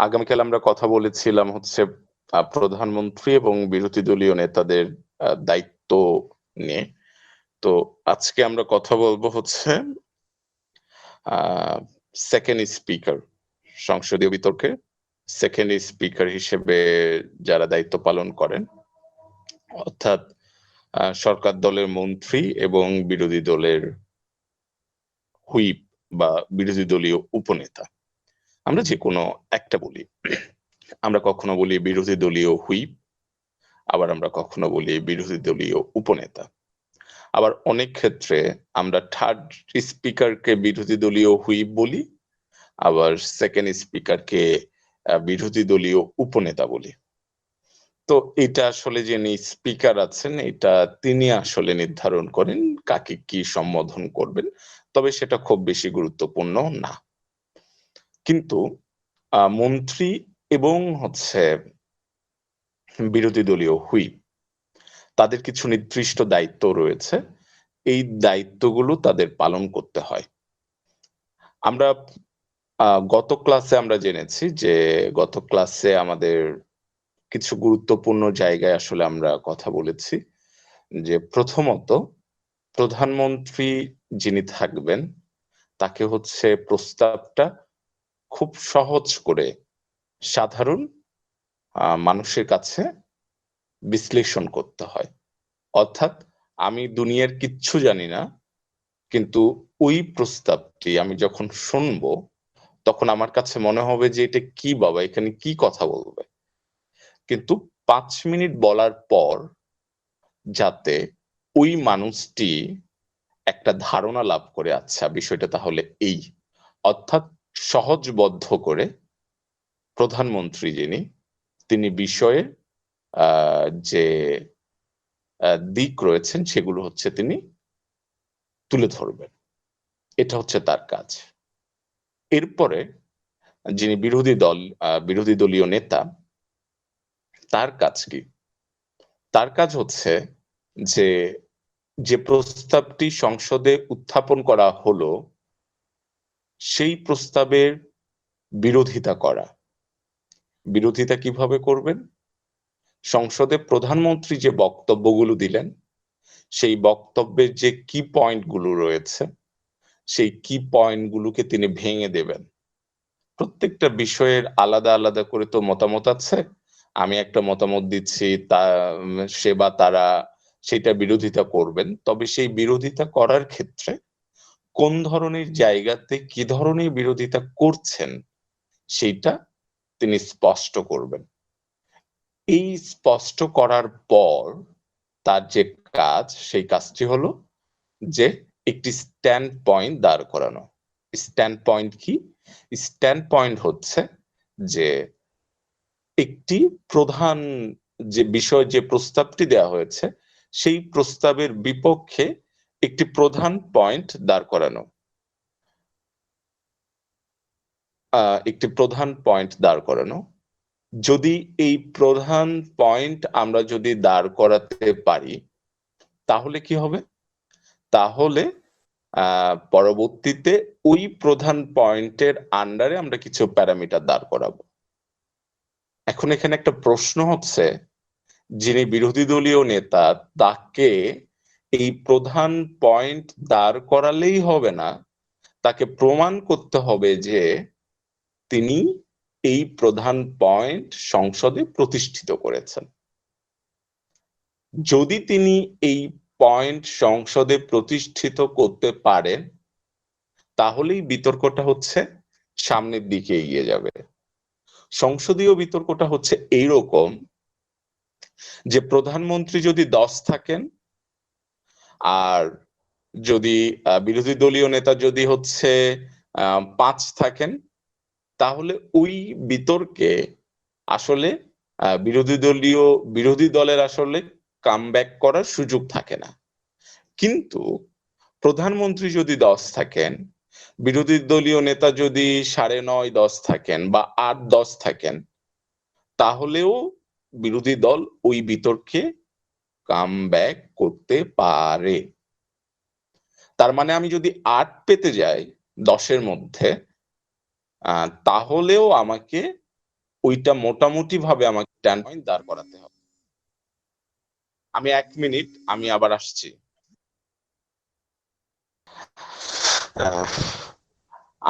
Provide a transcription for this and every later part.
আগামীকাল আমরা কথা বলেছিলাম হচ্ছে প্রধানমন্ত্রী এবং বিরোধী দলীয় নেতাদের দায়িত্ব নিয়ে। তো আজকে আমরা কথা বলবো হচ্ছে সেকেন্ড স্পিকার, সংসদীয় বিতর্কে সেকেন্ড স্পিকার হিসেবে যারা দায়িত্ব পালন করেন, অর্থাৎ সরকার দলের মন্ত্রী এবং বিরোধী দলের হুইপ বা বিরোধী দলীয় উপনেতা। আমরা যে কোনো একটা বলি। আমরা কখনো বলি বিরোধী দলীয় হুইপ, আবার আমরা কখনো বলি বিরোধী দলীয় উপনেতা। আবার অনেক ক্ষেত্রে আমরা থার্ড স্পিকারকে বিরোধী দলীয় হুইপ বলি, আবার সেকেন্ড স্পিকারকে বিরোধী দলীয় উপনেতা বলি। তো এটা আসলে যিনি স্পিকার আছেন, এটা তিনি আসলে নির্ধারণ করেন কাকে কি সম্বোধন করবেন, তবে সেটা খুব বেশি গুরুত্বপূর্ণ না। কিন্তু মন্ত্রী এবং হচ্ছে বিরোধী দলীয় হুইপ, তাদের কিছু নির্দিষ্ট দায়িত্ব রয়েছে। এই দায়িত্বগুলো তাদের পালন করতে হয়। আমরা গত ক্লাসে আমরা জেনেছি যে গত ক্লাসে আমাদের কিছু গুরুত্বপূর্ণ জায়গায় আসলে আমরা কথা বলেছি যে প্রথমত প্রধানমন্ত্রী যিনি থাকবেন তাকে হচ্ছে প্রস্তাবটা খুব সহজ করে সাধারণ মানুষের কাছে বিশ্লেষণ করতে হয়। অর্থাৎ আমি দুনিয়ার কিচ্ছু জানি না, কিন্তু ওই প্রস্তাবটি আমি যখন শুনবো তখন আমার কাছে মনে হবে যে এটা কি বাবা, এখানে কি কথা বলবে। কিন্তু ৫ মিনিট বলার পর যাতে ওই মানুষটি একটা ধারণা লাভ করে, আচ্ছা বিষয়টা তাহলে এই, অর্থাৎ সহজবদ্ধ করে প্রধানমন্ত্রী যিনি, তিনি বিষয়ে যে দিক রয়েছেন সেগুলো হচ্ছে তিনি তুলে ধরবেন। এটা হচ্ছে তার কাজ। এরপরে যিনি বিরোধী দলীয় নেতা, তার কাজ কি? তার কাজ হচ্ছে যে যে প্রস্তাবটি সংসদে উত্থাপন করা হলো সেই প্রস্তাবের বিরোধিতা করা। বিরোধিতা কিভাবে করবেন? সংসদে প্রধানমন্ত্রী যে বক্তব্যগুলো দিলেন সেই বক্তব্যের যে কি পয়েন্ট গুলো রয়েছে সেই কি পয়েন্ট গুলোকে তিনি ভেঙে দেবেন। প্রত্যেকটা বিষয়ের আলাদা আলাদা করে তো মতামত আছে। আমি একটা মতামত দিচ্ছি, সে বা তারা সেটা বিরোধিতা করবেন। তবে সেই বিরোধিতা করার ক্ষেত্রে কোন ধরনের জায়গাতে কি ধরনের বিরোধিতা করছেন সেইটা তিনি স্পষ্ট করবেন। এই স্পষ্ট করার পর তার যে কাজ, সেই কাজটি হলো যে একটি স্ট্যান্ড পয়েন্ট দাঁড় করানো। স্ট্যান্ড পয়েন্ট কি? স্ট্যান্ড পয়েন্ট হচ্ছে যে একটি প্রধান যে বিষয়, যে প্রস্তাবটি দেওয়া হয়েছে সেই প্রস্তাবের বিপক্ষে একটি প্রধান পয়েন্ট দাঁড় করানো। একটি প্রধান পয়েন্ট দাঁড় করানো। যদি এই প্রধান পয়েন্ট আমরা যদি দাঁড় করাতে পারি তাহলে কি হবে? তাহলে পরবর্তীতে ওই প্রধান পয়েন্টের আন্ডারে আমরা কিছু প্যারামিটার দাঁড় করাবো। এখন এখানে একটা প্রশ্ন হচ্ছে, যিনি বিরোধী দলীয় নেতা তাকে এই প্রধান পয়েন্ট দাঁড় করালেই হবে না, তাকে প্রমাণ করতে হবে যে তিনি এই প্রধান পয়েন্ট সংসদে প্রতিষ্ঠিত করেছেন। যদি তিনি এই পয়েন্ট সংসদে প্রতিষ্ঠিত করতে পারেন তাহলেই বিতর্কটা হচ্ছে সামনের দিকে এগিয়ে যাবে। সংসদীয় বিতর্কটা হচ্ছে এইরকম যে প্রধানমন্ত্রী যদি 10 থাকেন আর যদি বিরোধী দলীয় নেতা যদি হচ্ছে 5 থাকেন, তাহলে ওই বিতর্কে আসলে বিরোধী দলের আসলে কামব্যাক করার সুযোগ থাকে না। কিন্তু প্রধানমন্ত্রী যদি 10 থাকেন, বিরোধী দলীয় নেতা যদি 9.5 10 থাকেন বা 8 10 থাকেন, তাহলেও বিরোধী দল ওই বিতর্কে কামব্যাক করতে পারে। তার মানে আমি যদি 8 পেতে যাই 10 এর মধ্যে, তাহলেও আমাকে ওইটা মোটামুটি ভাবে আমাকে স্ট্যান্ড পয়েন্ট দাঁড় করাতে হবে। আমি 1 মিনিট, আমি আবার আসছি।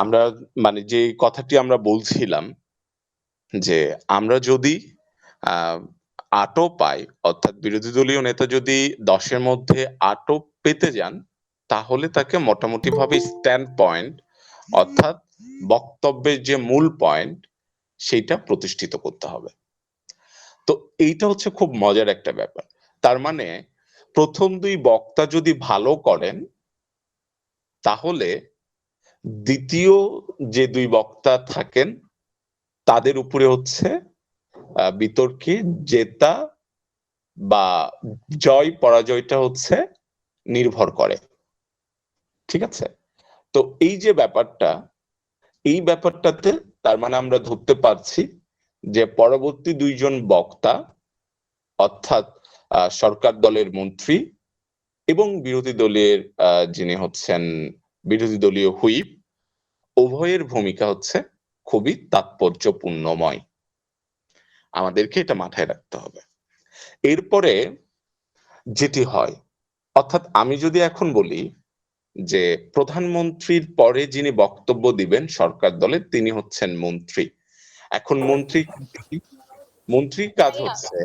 আমরা মানে যে কথাটি আমরা বলছিলাম যে আমরা যদি আহ ৮ও পাই, অর্থাৎ বিরোধী দলীয় নেতা যদি ১০ এর মধ্যে ৮ও পেতে যান, তাহলে তাকে মোটামুটিভাবে স্ট্যান্ড পয়েন্ট অর্থাৎ বক্তব্যের যে মূল পয়েন্ট সেইটা প্রতিষ্ঠিত করতে হবে। তো এইটা হচ্ছে খুব মজার একটা ব্যাপার। তার মানে ১ম ২ বক্তা যদি ভালো করেন, তাহলে দ্বিতীয় যে ২ বক্তা থাকেন তাদের উপরে হচ্ছে বিতর্কে জেতা বা জয় পরাজয়টা হচ্ছে নির্ভর করে। ঠিক আছে? তো এই যে ব্যাপারটা, এই ব্যাপারটাতে তার মানে আমরা ধরতে পারছি যে পরবর্তী ২ জন বক্তা অর্থাৎ সরকার দলের মন্ত্রী এবং বিরোধী দলের যিনি হচ্ছেন বিরোধী দলীয় হুইপ, উভয়ের ভূমিকা হচ্ছে খুবই তাৎপর্যপূর্ণময়। আমাদেরকে এটা মাথায় রাখতে হবে। এরপরে যেটি হয়, অর্থাৎ আমি যদি এখন বলি যে প্রধানমন্ত্রীর পরে যিনি বক্তব্য দিবেন সরকার দলের, তিনি হচ্ছেন মন্ত্রী। এখন মন্ত্রীর কাজ ভাইয়া, হচ্ছে,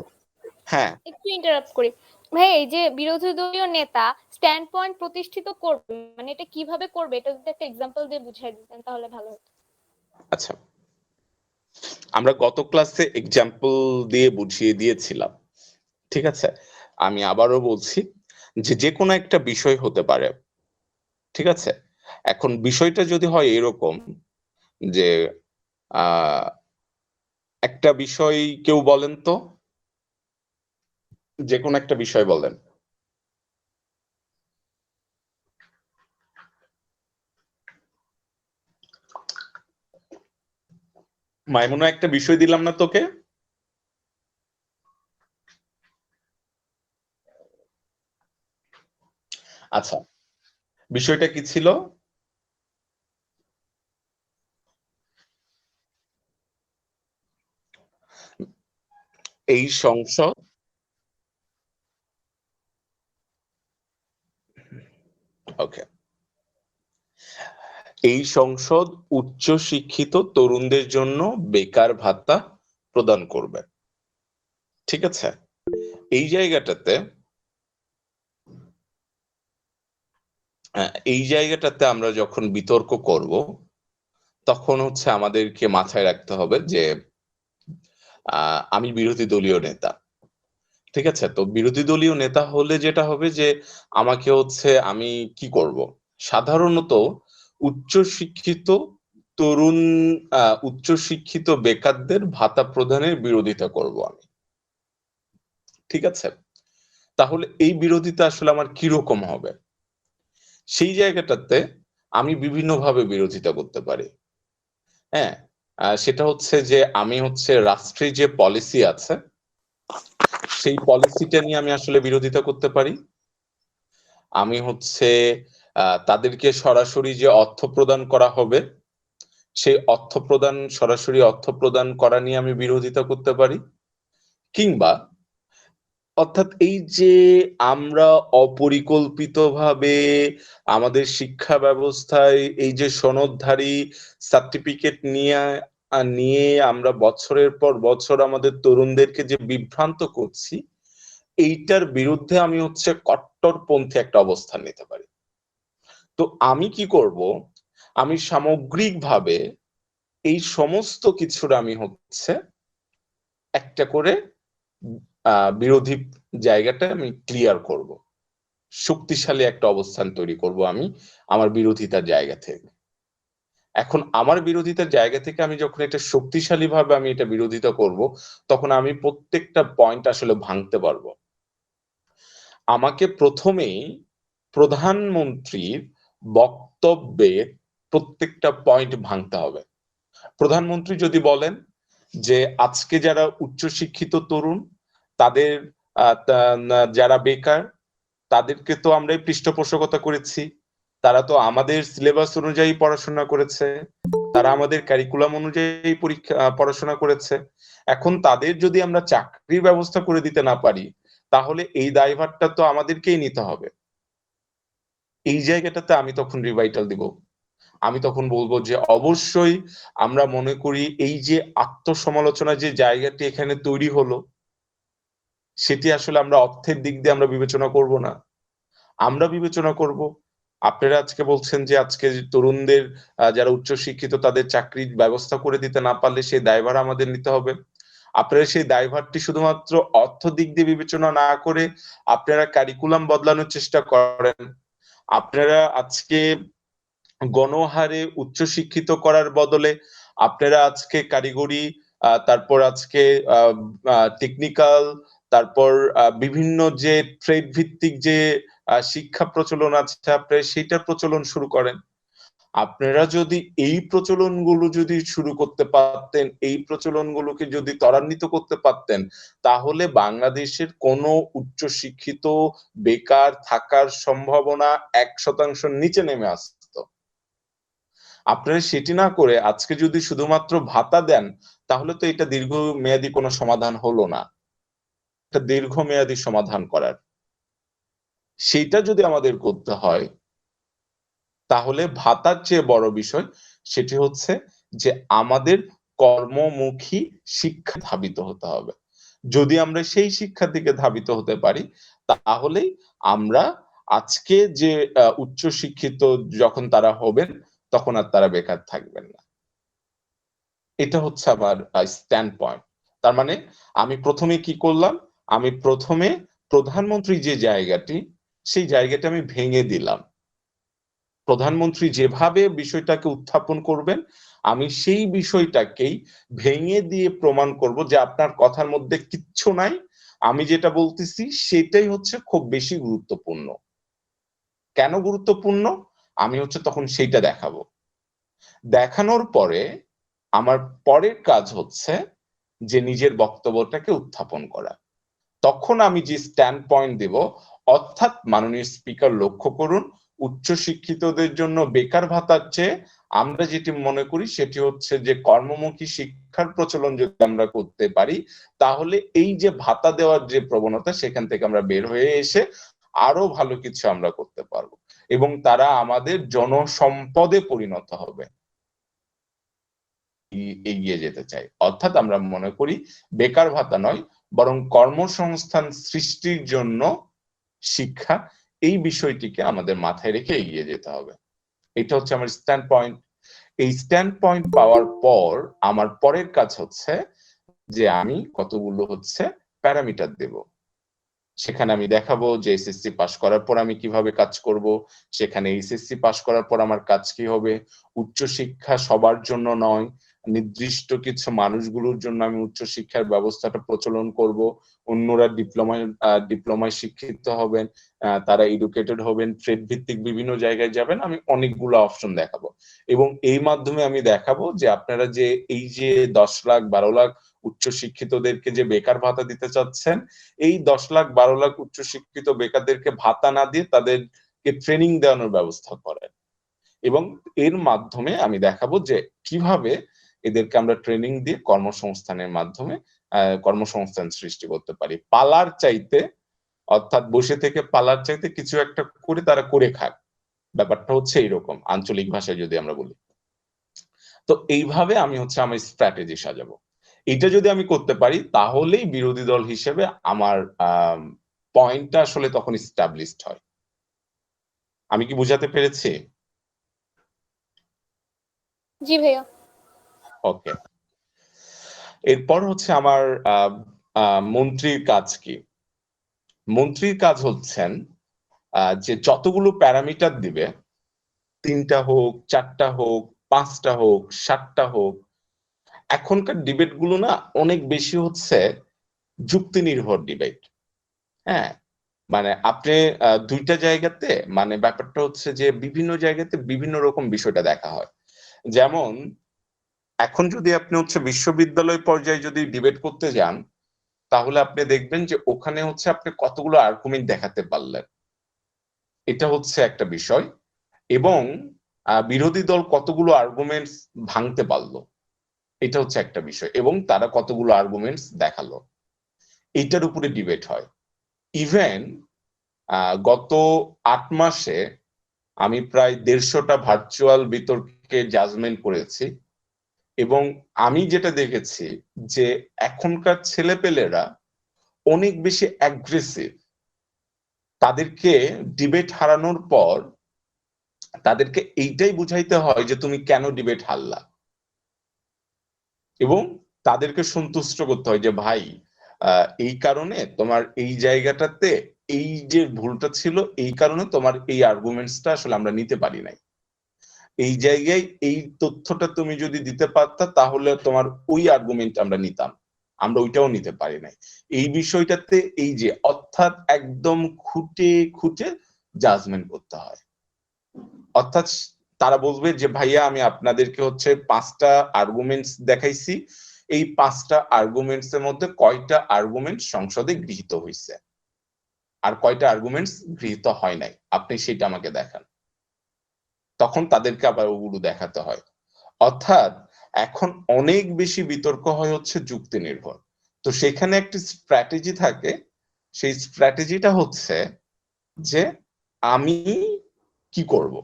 হ্যাঁ একটু ইন্টারাপ্ট করি। ভাই, এই যে বিরোধী দলীয় নেতা স্ট্যান্ড পয়েন্ট প্রতিষ্ঠিত করবে, মানে এটা কিভাবে করবে, এটা যদি একটা এক্সাম্পল দিয়ে বুঝাই দিতেন তাহলে ভালো হতো। আচ্ছা, আমরা গত ক্লাসে এক্সাম্পল দিয়ে বুঝিয়ে দিয়েছিলাম। ঠিক আছে? আমি আবারও বলছি যে যেকোনো একটা বিষয় হতে পারে। ঠিক আছে? এখন বিষয়টা যদি হয় এরকম যে আ একটা বিষয় কেউ বলেন তো? যেকোনো একটা বিষয় বলেন। মাইমুনা, একটা বিষয় দিলাম না তোকে? আচ্ছা, বিষয়টা কি ছিল? এই সংসদ ওকে। এই সংসদ উচ্চ শিক্ষিত তরুণদের জন্য বেকার ভাতা প্রদান করবে। ঠিক আছে? এই জায়গাটাতে এই জায়গাটাতে আমরা যখন বিতর্ক করব, তখন হচ্ছে আমাদেরকে মাথায় রাখতে হবে যে আমি বিরোধী দলীয় নেতা। ঠিক আছে? তো বিরোধী দলীয় নেতা হলে যেটা হবে যে আমাকে হচ্ছে আমি কি করব? সাধারণত উচ্চশিক্ষিত তরুণ উচ্চশিক্ষিত বেকারদের ভাতা প্রদানের বিরোধিতা করব আমি। ঠিক আছে? তাহলে এই বিরোধিতা আসলে আমার কিরকম হবে? সেই জায়গাটাতে আমি বিভিন্নভাবে বিরোধিতা করতে পারি। হ্যাঁ? সেটা হচ্ছে যে আমি হচ্ছে রাষ্ট্রের যে পলিসি আছে, সেই পলিসিটা নিয়ে আমি আসলে বিরোধিতা করতে পারি। আমি হচ্ছে তাদেরকে সরাসরি যে অর্থ প্রদান করা হবে, সেই সরাসরি অর্থ প্রদান করা নিয়ে আমি বিরোধিতা করতে পারি। কিংবা অর্থাৎ এই যে আমরা অপরিকল্পিতভাবে আমাদের শিক্ষা ব্যবস্থায় এই যে সনদধারী সার্টিফিকেট নিয়ে আমরা বছরের পর বছর আমাদের তরুণদেরকে যে বিভ্রান্ত করছি, এইটার বিরুদ্ধে আমি হচ্ছে কট্টরপন্থী একটা অবস্থান নিতে পারি। তো আমি কি করব? আমি সামগ্রিকভাবে এই সমস্ত কিছুর আমি হচ্ছে একটা করে বিরোধী জায়গাটা আমি ক্লিয়ার করব। শক্তিশালী একটা অবস্থান তৈরি করব আমি আমার বিরোধিতার জায়গা থেকে। এখন আমার বিরোধিতার জায়গা থেকে আমি যখন এটা শক্তিশালীভাবে আমি এটা বিরোধিতা করব, তখন আমি প্রত্যেকটা পয়েন্ট আসলে ভাঙতে পারবো। আমাকে ১ম এই প্রধানমন্ত্রীর বক্তব্যের প্রত্যেকটা পয়েন্ট ভাঙতে হবে। প্রধানমন্ত্রী যদি বলেন যে আজকে যারা উচ্চশিক্ষিত তরুণ, তাদের যারা বেকার, তাদেরকে তো আমরাই পৃষ্ঠপোষকতা করেছি। তারা তো আমাদের সিলেবাস অনুযায়ী পড়াশোনা করেছে, তারা আমাদের কারিকুলাম অনুযায়ী পড়াশোনা করেছে। এখন তাদের যদি আমরা চাকরির ব্যবস্থা করে দিতে না পারি, তাহলে এই দায়ভারটা তো আমাদেরকেই নিতে হবে। এই জায়গাটাতে আমি তখন রিভাইটাল দিব। আমি তখন বলবো যে অবশ্যই আমরা মনে করি এই যে আত্মসমালোচনার যে জায়গাটি এখানে তৈরি হলো, সেটি আসলে আমরা অর্থের দিক দিয়ে আমরা বিবেচনা করব না। আমরা বিবেচনা করব, আপনারা আজকে বলছেন যে আজকে তরুণদের যারা উচ্চশিক্ষিত তাদের চাকরির ব্যবস্থা করে দিতে না পারলে সেই দায়ভার আমাদের নিতে হবে। আপনারা সেই দায়ভারটি শুধুমাত্র অর্থ দিক দিয়ে বিবেচনা না করে আপনারা কারিকুলাম বদলানোর চেষ্টা করেন। আপনারা আজকে গণহারে উচ্চশিক্ষিত করার বদলে আপনারা আজকে কারিগরি, তারপর আজকে টেকনিক্যাল, তারপর বিভিন্ন যে ট্রেড ভিত্তিক যে শিক্ষা প্রচলন আছে আপনারা সেইটার প্রচলন শুরু করেন। আপনারা যদি এই প্রচলনগুলো যদি শুরু করতে পারতেন, এই প্রচলনগুলোকে যদি ত্বরান্বিত করতে পারতেন, তাহলে বাংলাদেশের কোনো উচ্চশিক্ষিত বেকার থাকার সম্ভাবনা 1% নিচে নেমে আসতো। আপনারা সেটি না করে আজকে যদি শুধুমাত্র ভাতা দেন, তাহলে তো এটা দীর্ঘমেয়াদী কোনো সমাধান হলো না। একটা দীর্ঘমেয়াদী সমাধান করার। সেইটা যদি আমাদের করতে হয়, তাহলে ভাতার চেয়ে বড় বিষয় সেটি হচ্ছে যে আমাদের কর্মমুখী শিক্ষা ধাবিত হতে হবে। যদি আমরা সেই শিক্ষার দিকে ধাবিত হতে পারি, তাহলেই আমরা আজকে যে উচ্চশিক্ষিত যখন তারা হবেন, তখন আর তারা বেকার থাকবেন না। এটা হচ্ছে আমার স্ট্যান্ড পয়েন্ট। তার মানে আমি ১ম এ কি করলাম? আমি ১ম এ প্রধানমন্ত্রী যে জায়গাটি, সেই জায়গাটা আমি ভেঙে দিলাম। প্রধানমন্ত্রী যেভাবে বিষয়টাকে উত্থাপন করবেন, আমি সেই বিষয়টাকেই ভেঙে দিয়ে প্রমাণ করব যে আপনার কথার মধ্যে কিচ্ছু নাই। আমি যেটা বলতেছি সেটাই হচ্ছে খুব বেশি গুরুত্বপূর্ণ। কেন গুরুত্বপূর্ণ? আমি হচ্ছে তখন সেইটা দেখাবো। দেখানোর পরে আমার পরের কাজ হচ্ছে যে নিজের বক্তব্যটাকে উত্থাপন করা। তখন আমি যে স্ট্যান্ড পয়েন্ট দেব, অর্থাৎ মাননীয় স্পিকার লক্ষ্য করুন, উচ্চশিক্ষিতদের জন্য বেকার ভাতার চেয়ে আমরা যেটি মনে করি সেটি হচ্ছে যে কর্মমুখী শিক্ষার প্রচলন যদি আমরা করতে পারি, তাহলে এই যে ভাতা দেওয়ার যে প্রবণতা সেখান থেকে আমরা বের হয়ে এসে আরো ভালো কিছু আমরা করতে পারবো এবং তারা আমাদের জনসম্পদে পরিণত হবে। এগিয়ে যেতে চাই। অর্থাৎ আমরা মনে করি বেকার ভাতা নয়, বরং কর্মসংস্থান সৃষ্টির জন্য শিক্ষা, এই বিষয়টিকে আমাদের মাথায় রেখে এগিয়ে যেতে হবে। এটা হচ্ছে আমার স্ট্যান্ড পয়েন্ট। এই স্ট্যান্ড পয়েন্ট পাওয়ার পর আমার পরের কাজ হচ্ছে যে আমি কতগুলো হচ্ছে প্যারামিটার দেব। সেখানে আমি দেখাবো যে এসএসসি পাস করার পর আমি কিভাবে কাজ করব, সেখানে এইচএসসি পাস করার পর আমার কাজ কি হবে, উচ্চশিক্ষা সবার জন্য নয়, নির্দিষ্ট কিছু মানুষগুলোর জন্য আমি উচ্চশিক্ষার ব্যবস্থাটা প্রচলন করব, অন্যরা ডিপ্লোমায় শিক্ষিত হবেন, তারা এডুকেটেড হবেন, ট্রেড ভিত্তিক বিভিন্ন জায়গায় যাবেন, আমি অনেকগুলো অপশন দেখাবো এবং এই মাধ্যমে আমি দেখাবো যে আপনারা যে এই যে 10 লাখ 12 লাখ উচ্চশিক্ষিতদেরকে যে বেকার ভাতা দিতে চাচ্ছেন, এই 10 লাখ 12 লাখ উচ্চশিক্ষিত বেকারদেরকে ভাতা না দিয়ে তাদেরকে ট্রেনিং দেওয়ানোর ব্যবস্থা করেন এবং এর মাধ্যমে আমি দেখাবো যে কিভাবে এদেরকে আমরা ট্রেনিং দিয়ে কর্মসংস্থানের মাধ্যমে কর্মসংস্থান সৃষ্টি করতে পারি। পালার চাইতে, অর্থাৎ বসে থেকে পালার চাইতে কিছু একটা করে তারা করে খাক। ব্যাপারটা হচ্ছে এইরকম, আঞ্চলিক ভাষায় যদি আমরা বলি। তো এইভাবে আমি হচ্ছে আমার স্ট্র্যাটেজি সাজাবো। এটা যদি আমি করতে পারি তাহলেই বিরোধী দল হিসেবে আমার পয়েন্টটা আসলে তখন এস্টাবলিশড হয়। আমি কি বুঝাতে পেরেছি? জি ভাইয়া। ওকে। এরপর হচ্ছে আমার মন্ত্রীর কাজ কি? মন্ত্রীর কাজ হচ্ছেন যে যতগুলো প্যারামিটার দিবে, ৩টা হোক, ৪টা হোক, 5টা হোক, 7টা হোক, এখনকার ডিবেট গুলো না অনেক বেশি হচ্ছে যুক্তি নির্ভর ডিবেট। হ্যাঁ, মানে আপনি ২টা জায়গাতে, মানে ব্যাপারটা হচ্ছে যে বিভিন্ন জায়গাতে বিভিন্ন রকম বিষয়টা দেখা হয়। যেমন এখন যদি আপনি হচ্ছে বিশ্ববিদ্যালয় পর্যায়ে যদি ডিবেট করতে যান, তাহলে আপনি দেখবেন যে ওখানে হচ্ছে আপনি কতগুলো আর্গুমেন্ট দেখাতে পারলেন। এটা হচ্ছে একটা বিষয়। এবং বিরোধী দল কতগুলো আর্গুমেন্টস ভাঙতে পারলো, এটা হচ্ছে একটা বিষয়, এবং তারা কতগুলো আর্গুমেন্টস দেখালো, এইটার উপরে ডিবেট হয়। ইভেন গত 8 মাসে আমি প্রায় 150টা ভার্চুয়াল বিতর্কে জাজমেন্ট করেছি, এবং আমি যেটা দেখেছি যে এখনকার ছেলেপেলেরা অনেক বেশি অ্যাগ্রেসিভ। তাদেরকে ডিবেট হারানোর পর তাদেরকে এইটাই বুঝাইতে হয় যে তুমি কেন ডিবেট হারলা, এবং তাদেরকে সন্তুষ্ট করতে হয় যে ভাই এই কারণে তোমার এই জায়গাটাতে এই যে ভুলটা ছিল, এই কারণে তোমার এই আর্গুমেন্টসটা আসলে আমরা নিতে পারি নাই, এই জায়গায় এই তথ্যটা তুমি যদি দিতে পারতা তাহলে তোমার ওই আর্গুমেন্ট আমরা নিতাম, আমরা ওইটাও নিতে পারি নাই। এই বিষয়টাতে এই যে অর্থাৎ একদম খুঁটে খুঁটে জাজমেন্ট করতে হয়। অর্থাৎ তারা বলবে যে ভাইয়া আমি আপনাদেরকে হচ্ছে 5টা আর্গুমেন্টস দেখাইছি, এই 5টা আর্গুমেন্টস এর মধ্যে কয়টা আর্গুমেন্ট সংসদে গৃহীত হয়েছে আর কয়টা আর্গুমেন্টস গৃহীত হয় নাই, আপনি সেটা আমাকে দেখান। তখন তাদেরকে আবার ওগুলো দেখাতে হয়। অর্থাৎ এখন অনেক বেশি বিতর্ক হয় হচ্ছে যুক্তি নির্ভর। তো সেখানে একটি স্ট্র্যাটেজি থাকে, সেই স্ট্র্যাটেজিটা হচ্ছে যে আমি কি করব,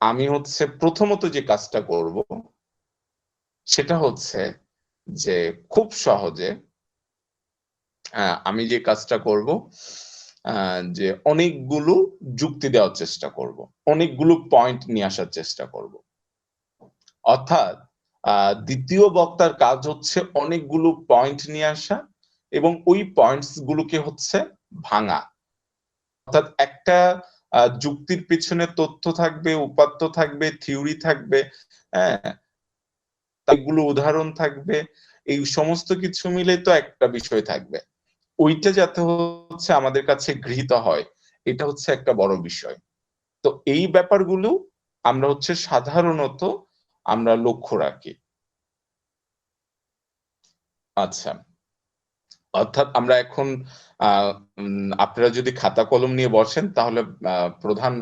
আমি হচ্ছে প্রথমত যে কাজটা করব সেটা হচ্ছে যে খুব সহজে আমি যে কাজটা করব যে অনেকগুলো যুক্তি দেওয়ার চেষ্টা করব, অনেকগুলো পয়েন্ট নিয়ে আসার চেষ্টা করব। অর্থাৎ দ্বিতীয় বক্তার কাজ হচ্ছে অনেকগুলো পয়েন্ট নিয়ে আসা এবং ওই পয়েন্টস গুলোকে হচ্ছে ভাঙা। অর্থাৎ একটা যুক্তির পিছনে তথ্য থাকবে, উপাত্ত থাকবে, থিওরি থাকবে, হ্যাঁ, এগুলো উদাহরণ থাকবে, এই সমস্ত কিছু মিলে তো একটা বিষয় থাকবে, ওইটা যাতে হচ্ছে আমাদের কাছে গৃহীত হয়, এটা হচ্ছে একটা বড় বিষয়। তো এই ব্যাপারগুলো আমরা হচ্ছে সাধারণত আমরা লক্ষ্য রাখি। আচ্ছা, অর্থাৎ আমরা এখন আপনারা যদি খাতা কলম নিয়ে বসেন তাহলে প্রধান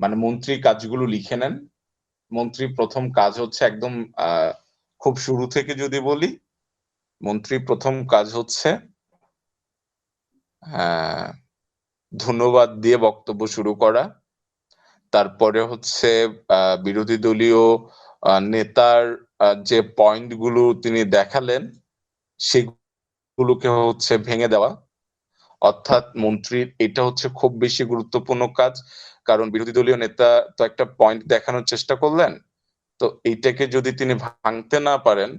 মানে মন্ত্রীর কাজগুলো লিখে নেন। মন্ত্রীর প্রথম কাজ হচ্ছে একদম খুব শুরু থেকে যদি বলি, মন্ত্রীর প্রথম কাজ হচ্ছে ধন্যবাদ দিয়ে বক্তব্য শুরু করা। তারপরে হচ্ছে বিরোধী দলীয় নেতার যে পয়েন্ট গুলো তিনি দেখালেন সেগুলোকে হচ্ছে ভেঙে দেওয়া। অর্থাৎ মন্ত্রীর এটা হচ্ছে খুব বেশি গুরুত্বপূর্ণ কাজ, কারণ বিরোধী দলীয় নেতা তো একটা পয়েন্ট দেখানোর চেষ্টা করলেন, তো এইটাকে যদি তিনি ভাঙতে না পারেন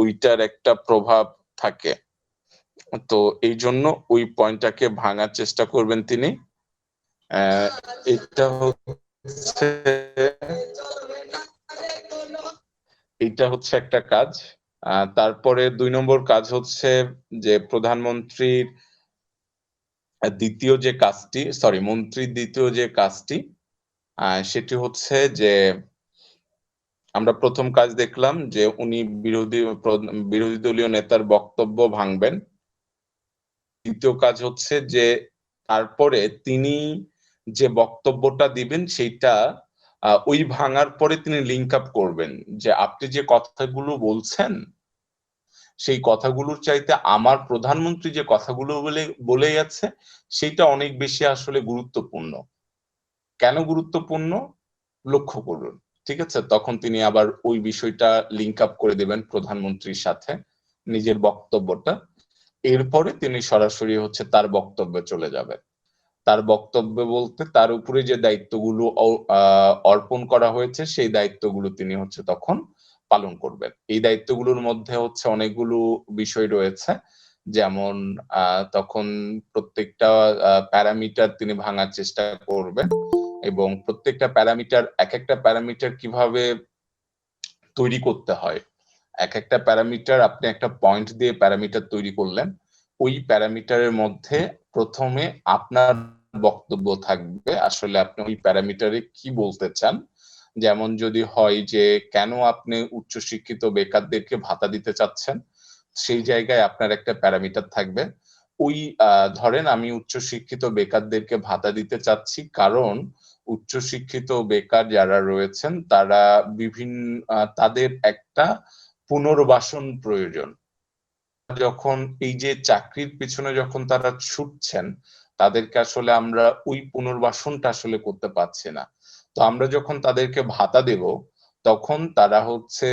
ওইটার একটা প্রভাব থাকে। তো এই জন্য ওই পয়েন্টটাকে ভাঙার চেষ্টা করবেন তিনি। এটা হচ্ছে একটা কাজ। তারপরে 2 নম্বর কাজ হচ্ছে যে প্রধানমন্ত্রীর মন্ত্রীর দ্বিতীয় যে কাজটি সেটি হচ্ছে যে আমরা প্রথম কাজ দেখলাম যে উনি বিরোধী দলীয় নেতার বক্তব্য ভাঙবেন। দ্বিতীয় কাজ হচ্ছে যে তারপরে তিনি যে বক্তব্যটা দিবেন সেইটা ওই ভাঙার পরে তিনি লিঙ্ক আপ করবেন যে আপনি যে কথাগুলো বলছেন সেই কথাগুলোর চাইতে আমার প্রধানমন্ত্রী যে কথাগুলো বলে যাচ্ছে সেইটা অনেক বেশি আসলে গুরুত্বপূর্ণ। কেন গুরুত্বপূর্ণ লক্ষ্য করুন, ঠিক আছে? তখন তিনি আবার ওই বিষয়টা লিঙ্ক আপ করে দেবেন প্রধানমন্ত্রীর সাথে নিজের বক্তব্যটা। এরপরে তিনি সরাসরি হচ্ছে তার বক্তব্যে চলে যাবেন। তার বক্তব্য বলতে তার উপরে যে দায়িত্বগুলো অর্পণ করা হয়েছে সেই দায়িত্বগুলো তিনি হচ্ছে তখন পালন করবেন। এই দায়িত্বগুলোর মধ্যে হচ্ছে অনেকগুলো বিষয় রয়েছে, যেমন তখন প্রত্যেকটা প্যারামিটার তিনি ভাঙার চেষ্টা করবেন এবং প্রত্যেকটা প্যারামিটার এক-একটা প্যারামিটার কিভাবে তৈরি করতে হয়। এক-একটা প্যারামিটার আপনি একটা পয়েন্ট দিয়ে প্যারামিটার তৈরি করলেন। ওই প্যারামিটারের মধ্যে ১ম এ আপনার বক্তব্য থাকবে। আসলে আপনি ওই প্যারামিটারে কি বলতে চান? যেমন যদি হয় যে কেন আপনি উচ্চশিক্ষিত বেকারদেরকে ভাতা দিতে চাচ্ছেন? সেই জায়গায় আপনার একটা প্যারামিটার থাকবে। ওই ধরেন আমি উচ্চশিক্ষিত বেকারদেরকে ভাতা দিতে চাচ্ছি, কারণ উচ্চশিক্ষিত বেকার যারা রয়েছেন তারা বিভিন্ন তাদের একটা পুনর্বাসন প্রয়োজন। যখন এই যে চাকরির পিছনে যখন তারা ছুটছেন, তাদেরকে আসলে আমরা ওই পুনর্বাসনটা আসলে করতে পারছি না। তো আমরা যখন তাদেরকে ভাতা দেব, তখন তারা হচ্ছে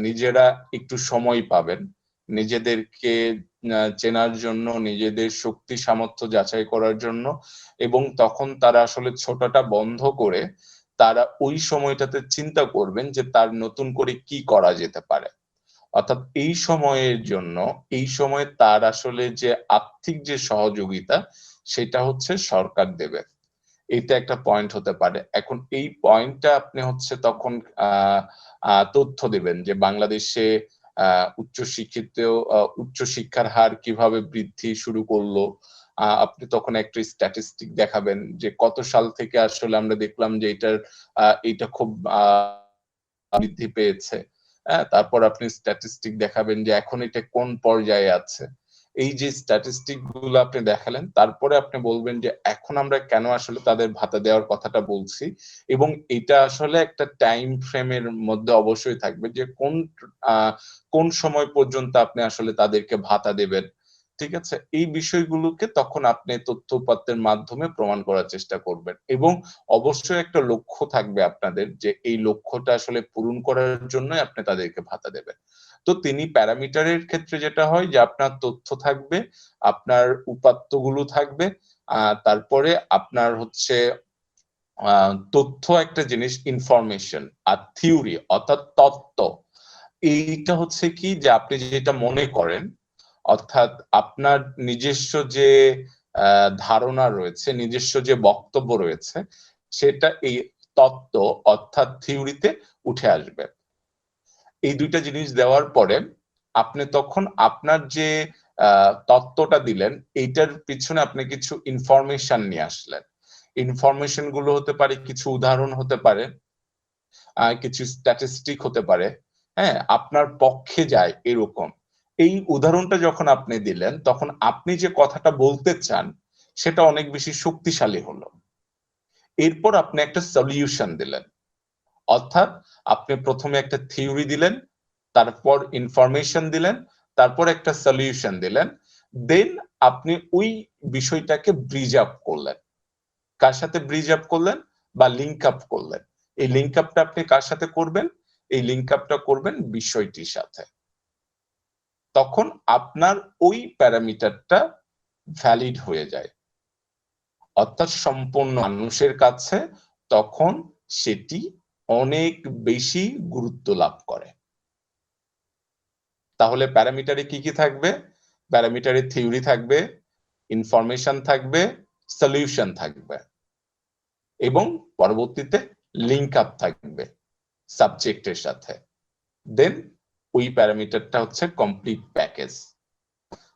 নিজেরা একটু সময় পাবেন নিজেদেরকে চেনার জন্য, নিজেদের শক্তি সামর্থ্য যাচাই করার জন্য, এবং তখন তারা আসলে ছোটাটা বন্ধ করে তারা ওই সময়টাতে চিন্তা করবেন যে তার নতুন করে কি করা যেতে পারে। অর্থাৎ এই সময়ের জন্য, এই সময়ে তার আসলে যে আর্থিক যে সহযোগিতা, সেটা হচ্ছে সরকার দেবে। এটা একটা পয়েন্ট হতে পারে। এখন এই পয়েন্টটা আপনি হচ্ছে তখন তথ্য দিবেন যে বাংলাদেশে উচ্চশিক্ষার হার কিভাবে বৃদ্ধি শুরু করলো। আপনি তখন একটা স্ট্যাটিস্টিক দেখাবেন যে কত সাল থেকে আসলে আমরা দেখলাম যে এইটা খুব বৃদ্ধি পেয়েছে। তারপর আপনি স্ট্যাটিস্টিক দেখাবেন যে এখন এটা কোন পর্যায়ে আছে। এই যে স্ট্যাটিস্টিক গুলো আপনি দেখালেন, তারপরে আপনি বলবেন যে এখন আমরা কেন আসলে তাদের ভাতা দেওয়ার কথাটা বলছি, এবং এটা আসলে একটা টাইম ফ্রেমের মধ্যে অবশ্যই থাকবে যে কোন সময় পর্যন্ত আপনি আসলে তাদেরকে ভাতা দেবেন। ঠিক আছে? এই বিষয়গুলোকে তখন আপনি তথ্য উপাত্তের মাধ্যমে প্রমাণ করার চেষ্টা করবেন, এবং অবশ্যই একটা লক্ষ্য থাকবে আপনাদের যে এই লক্ষ্যটা আসলে পূরণ করার জন্যই আপনি তাদেরকে ভাতা দেবেন। তো তিনি প্যারামিটারের ক্ষেত্রে যেটা হয় যে আপনার তথ্য থাকবে, আপনার উপাত্তগুলো থাকবে, তারপরে আপনার হচ্ছে তথ্য একটা জিনিস, ইনফরমেশন, আর থিওরি অর্থাৎ তত্ত্ব। এইটা হচ্ছে কি যে আপনি যেটা মনে করেন, অর্থাৎ আপনার নিজস্ব যে ধারণা রয়েছে, নিজস্ব যে বক্তব্য রয়েছে, সেটা এই তত্ত্ব অর্থাৎ থিওরিতে উঠে আসবে। এই দুইটা জিনিস দেওয়ার পরে আপনি তখন আপনার যে তত্ত্বটা দিলেন, এইটার পিছনে আপনি কিছু ইনফরমেশন নিয়ে আসলেন। ইনফরমেশন গুলো হতে পারে, কিছু উদাহরণ হতে পারে, কিছু স্ট্যাটিস্টিক হতে পারে, হ্যাঁ, আপনার পক্ষে যায় এরকম। এই উদাহরণটা যখন আপনি দিলেন, তখন আপনি যে কথাটা বলতে চান সেটা অনেক বেশি শক্তিশালী হলো। এরপর আপনি একটা সলিউশন দিলেন, অর্থাৎ আপনি প্রথমে একটা থিওরি দিলেন, তারপর ইনফরমেশন দিলেন, তারপর একটা সলিউশন দিলেন, দেন আপনি ওই বিষয়টাকে ব্রিজ আপ করলেন। কার সাথে ব্রিজ আপ করলেন? বা লিঙ্ক আপ করলেন। এই লিঙ্ক আপটা আপনি কার সাথে করবেন? এই লিঙ্ক আপটা করবেন বিষয়টির সাথে। তখন আপনার ওই প্যারামিটারটা ভ্যালিড হয়ে যায়, অর্থাৎ সম্পূর্ণ মানুষের কাছে তখন সেটি অনেক বেশি গুরুত্ব লাভ করে। তাহলে প্যারামিটারে কি কি থাকবে? প্যারামিটারে থিওরি থাকবে, ইনফরমেশন থাকবে, সলিউশন থাকবে, এবং পরবর্তীতে লিঙ্ক আপ থাকবে সাবজেক্টের সাথে। দেন ওই প্যারামিটারটা হচ্ছে কমপ্লিট প্যাকেজ।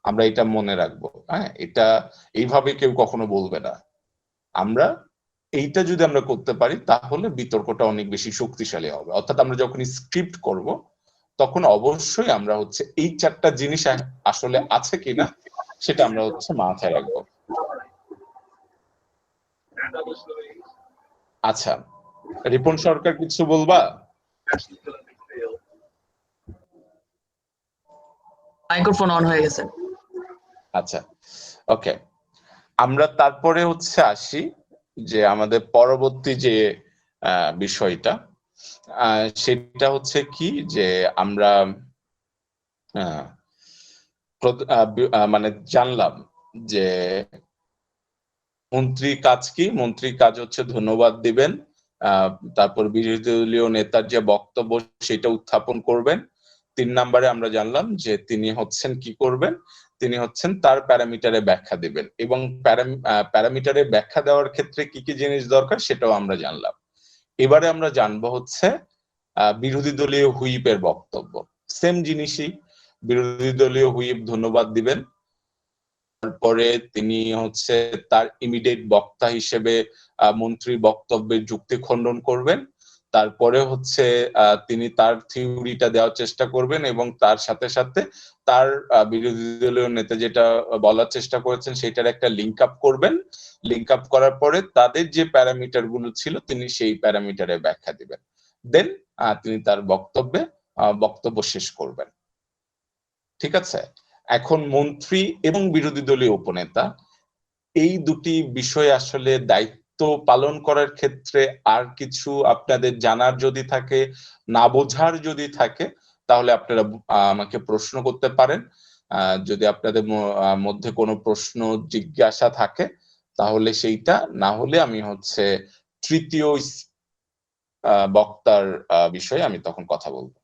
আমরা এটা মনে রাখবো, হ্যাঁ, এটা এইভাবে কেউ কখনো বলবে না। আমরা এইটা যদি আমরা করতে পারি, তাহলে বিতর্কটা অনেক বেশি শক্তিশালী হবে। অর্থাৎ আমরা যখন স্ক্রিপ্ট করব, তখন অবশ্যই আমরা হচ্ছে এই চারটা জিনিস আসলে আছে কিনা সেটা আমরা হচ্ছে মাথায় রাখবো। আচ্ছা, রিপন সরকার কিছু বলবা? মাইক্রোফোন অন হয়ে গেছে। আচ্ছা, ওকে। আমরা তারপরে হচ্ছে আসি যে আমাদের পরবর্তী যে বিষয়টা, সেটা হচ্ছে কি যে আমরা মানে জানলাম যে মন্ত্রীর কাজ কি। মন্ত্রীর কাজ হচ্ছে ধন্যবাদ দিবেন, তারপর বিরোধী দলীয় নেতার যে বক্তব্য সেটা উত্থাপন করবেন। 3 নম্বরে আমরা জানলাম যে তিনি হচ্ছেন কি করবেন, তিনি হচ্ছেন তার প্যারামিটারে ব্যাখ্যা দিবেন, এবং প্যারামিটারে ব্যাখ্যা দেওয়ার ক্ষেত্রে কি কি জিনিস দরকার সেটাও আমরা জানলাম। এবারে আমরা জানবো হচ্ছে বিরোধী দলীয় হুইপের বক্তব্য। সেম জিনিসই, বিরোধী দলীয় হুইপ ধন্যবাদ দিবেন, তারপরে তিনি হচ্ছে তার ইমিডিয়েট বক্তা হিসেবে মন্ত্রী বক্তব্যের যুক্তি খণ্ডন করবেন, তারপরে হচ্ছে তিনি তার থিওরিটা দেওয়ার চেষ্টা করবেন এবং তার সাথে সাথে তার বিরোধী দলীয় নেতা যেটা বলার চেষ্টা করেছেন সেটার একটা লিঙ্ক আপ করবেন। লিঙ্ক আপ করার পরে তাদের যে প্যারামিটার গুলো ছিল তিনি সেই প্যারামিটারে ব্যাখ্যা দিবেন। দেন তিনি তার বক্তব্য শেষ করবেন। ঠিক আছে? এখন মন্ত্রী এবং বিরোধী দলীয় উপনেতা এই দুটি বিষয় আসলে দায়িত্ব পালন করার ক্ষেত্রে আর কিছু আপনাদের জানার যদি থাকে, না বোঝার যদি থাকে, তাহলে আপনারা আমাকে প্রশ্ন করতে পারেন। যদি আপনাদের মধ্যে কোনো প্রশ্ন জিজ্ঞাসা থাকে তাহলে সেইটা, না হলে আমি হচ্ছে তৃতীয় বক্তার বিষয়ে আমি তখন কথা বলবো।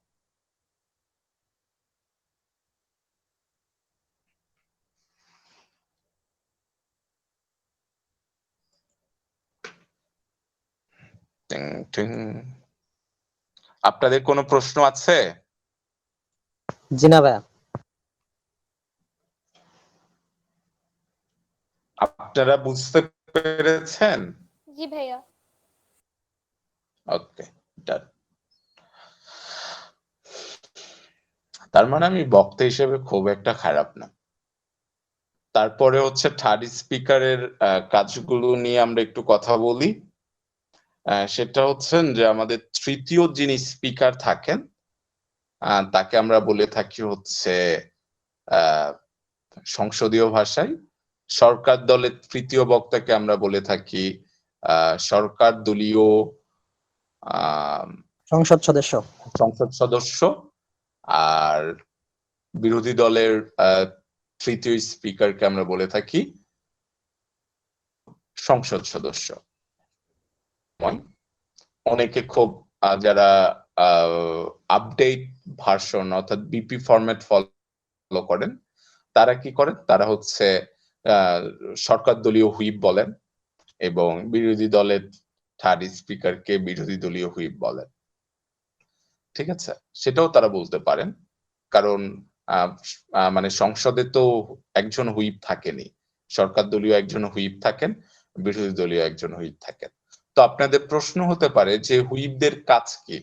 আপনাদের কোনো প্রশ্ন আছে? জি না ভাইয়া। আপনারা বুঝতে পেরেছেন? জি ভাইয়া। ওকে, ডান। তার মানে আমি বক্তা হিসেবে খুব একটা খারাপ না। তারপরে হচ্ছে থার্ড স্পিকারের কাজগুলো নিয়ে আমরা একটু কথা বলি। সেটা হচ্ছেন যে আমাদের তৃতীয় যিনি স্পিকার থাকেন তাকে আমরা বলে থাকি হচ্ছে সংসদীয় ভাষায়, সরকার দলের তৃতীয় বক্তাকে আমরা বলে থাকি সরকার দলীয় সংসদ সদস্য, আর বিরোধী দলের তৃতীয় স্পিকারকে আমরা বলে থাকি সংসদ সদস্য। অনেকে খুব যারা আপডেট ভার্সন অর্থাৎ বিপি ফরম্যাট ফলো করেন তারা কি করেন, তারা হচ্ছে সরকার দলীয় হুইপ বলেন এবং বিরোধী দলের থার্ড স্পিকারকে বিরোধী দলীয় হুইপ বলেন। ঠিক আছে, সেটাও তারা বলতে পারেন, কারণ মানে সংসদে তো একজন হুইপ থাকেনি, সরকার দলীয় একজন হুইপ থাকেন, বিরোধী দলীয় একজন হুইপ থাকেন। তো আপনাদের প্রশ্ন হতে পারে যে হুইপদের কাজ কি?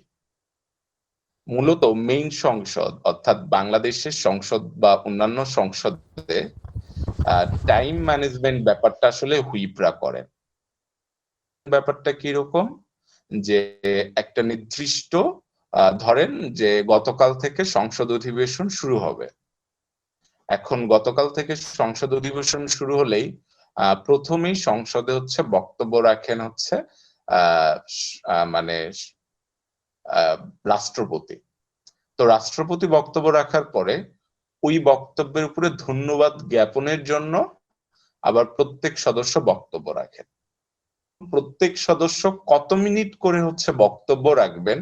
মূলত মেইন সংসদ অর্থাৎ বাংলাদেশের সংসদ বা অন্যান্য সংসদে টাইম ম্যানেজমেন্ট ব্যাপারটা আসলে হুইপরা করেন। ব্যাপারটা কিরকম, যে একটা নির্দিষ্ট ধরেন যে গতকাল থেকে সংসদ অধিবেশন শুরু হবে। এখন গতকাল থেকে সংসদ অধিবেশন শুরু হলেই প্রথমেই সংসদে হচ্ছে বক্তব্য রাখেন হচ্ছে মানে রাষ্ট্রপতি। তো রাষ্ট্রপতি বক্তব্য রাখার পরে ওই বক্তব্যের উপরে ধন্যবাদ জ্ঞাপনের জন্য আবার প্রত্যেক সদস্য বক্তব্য রাখেন। প্রত্যেক সদস্য কত মিনিট করে হচ্ছে বক্তব্য রাখবেন,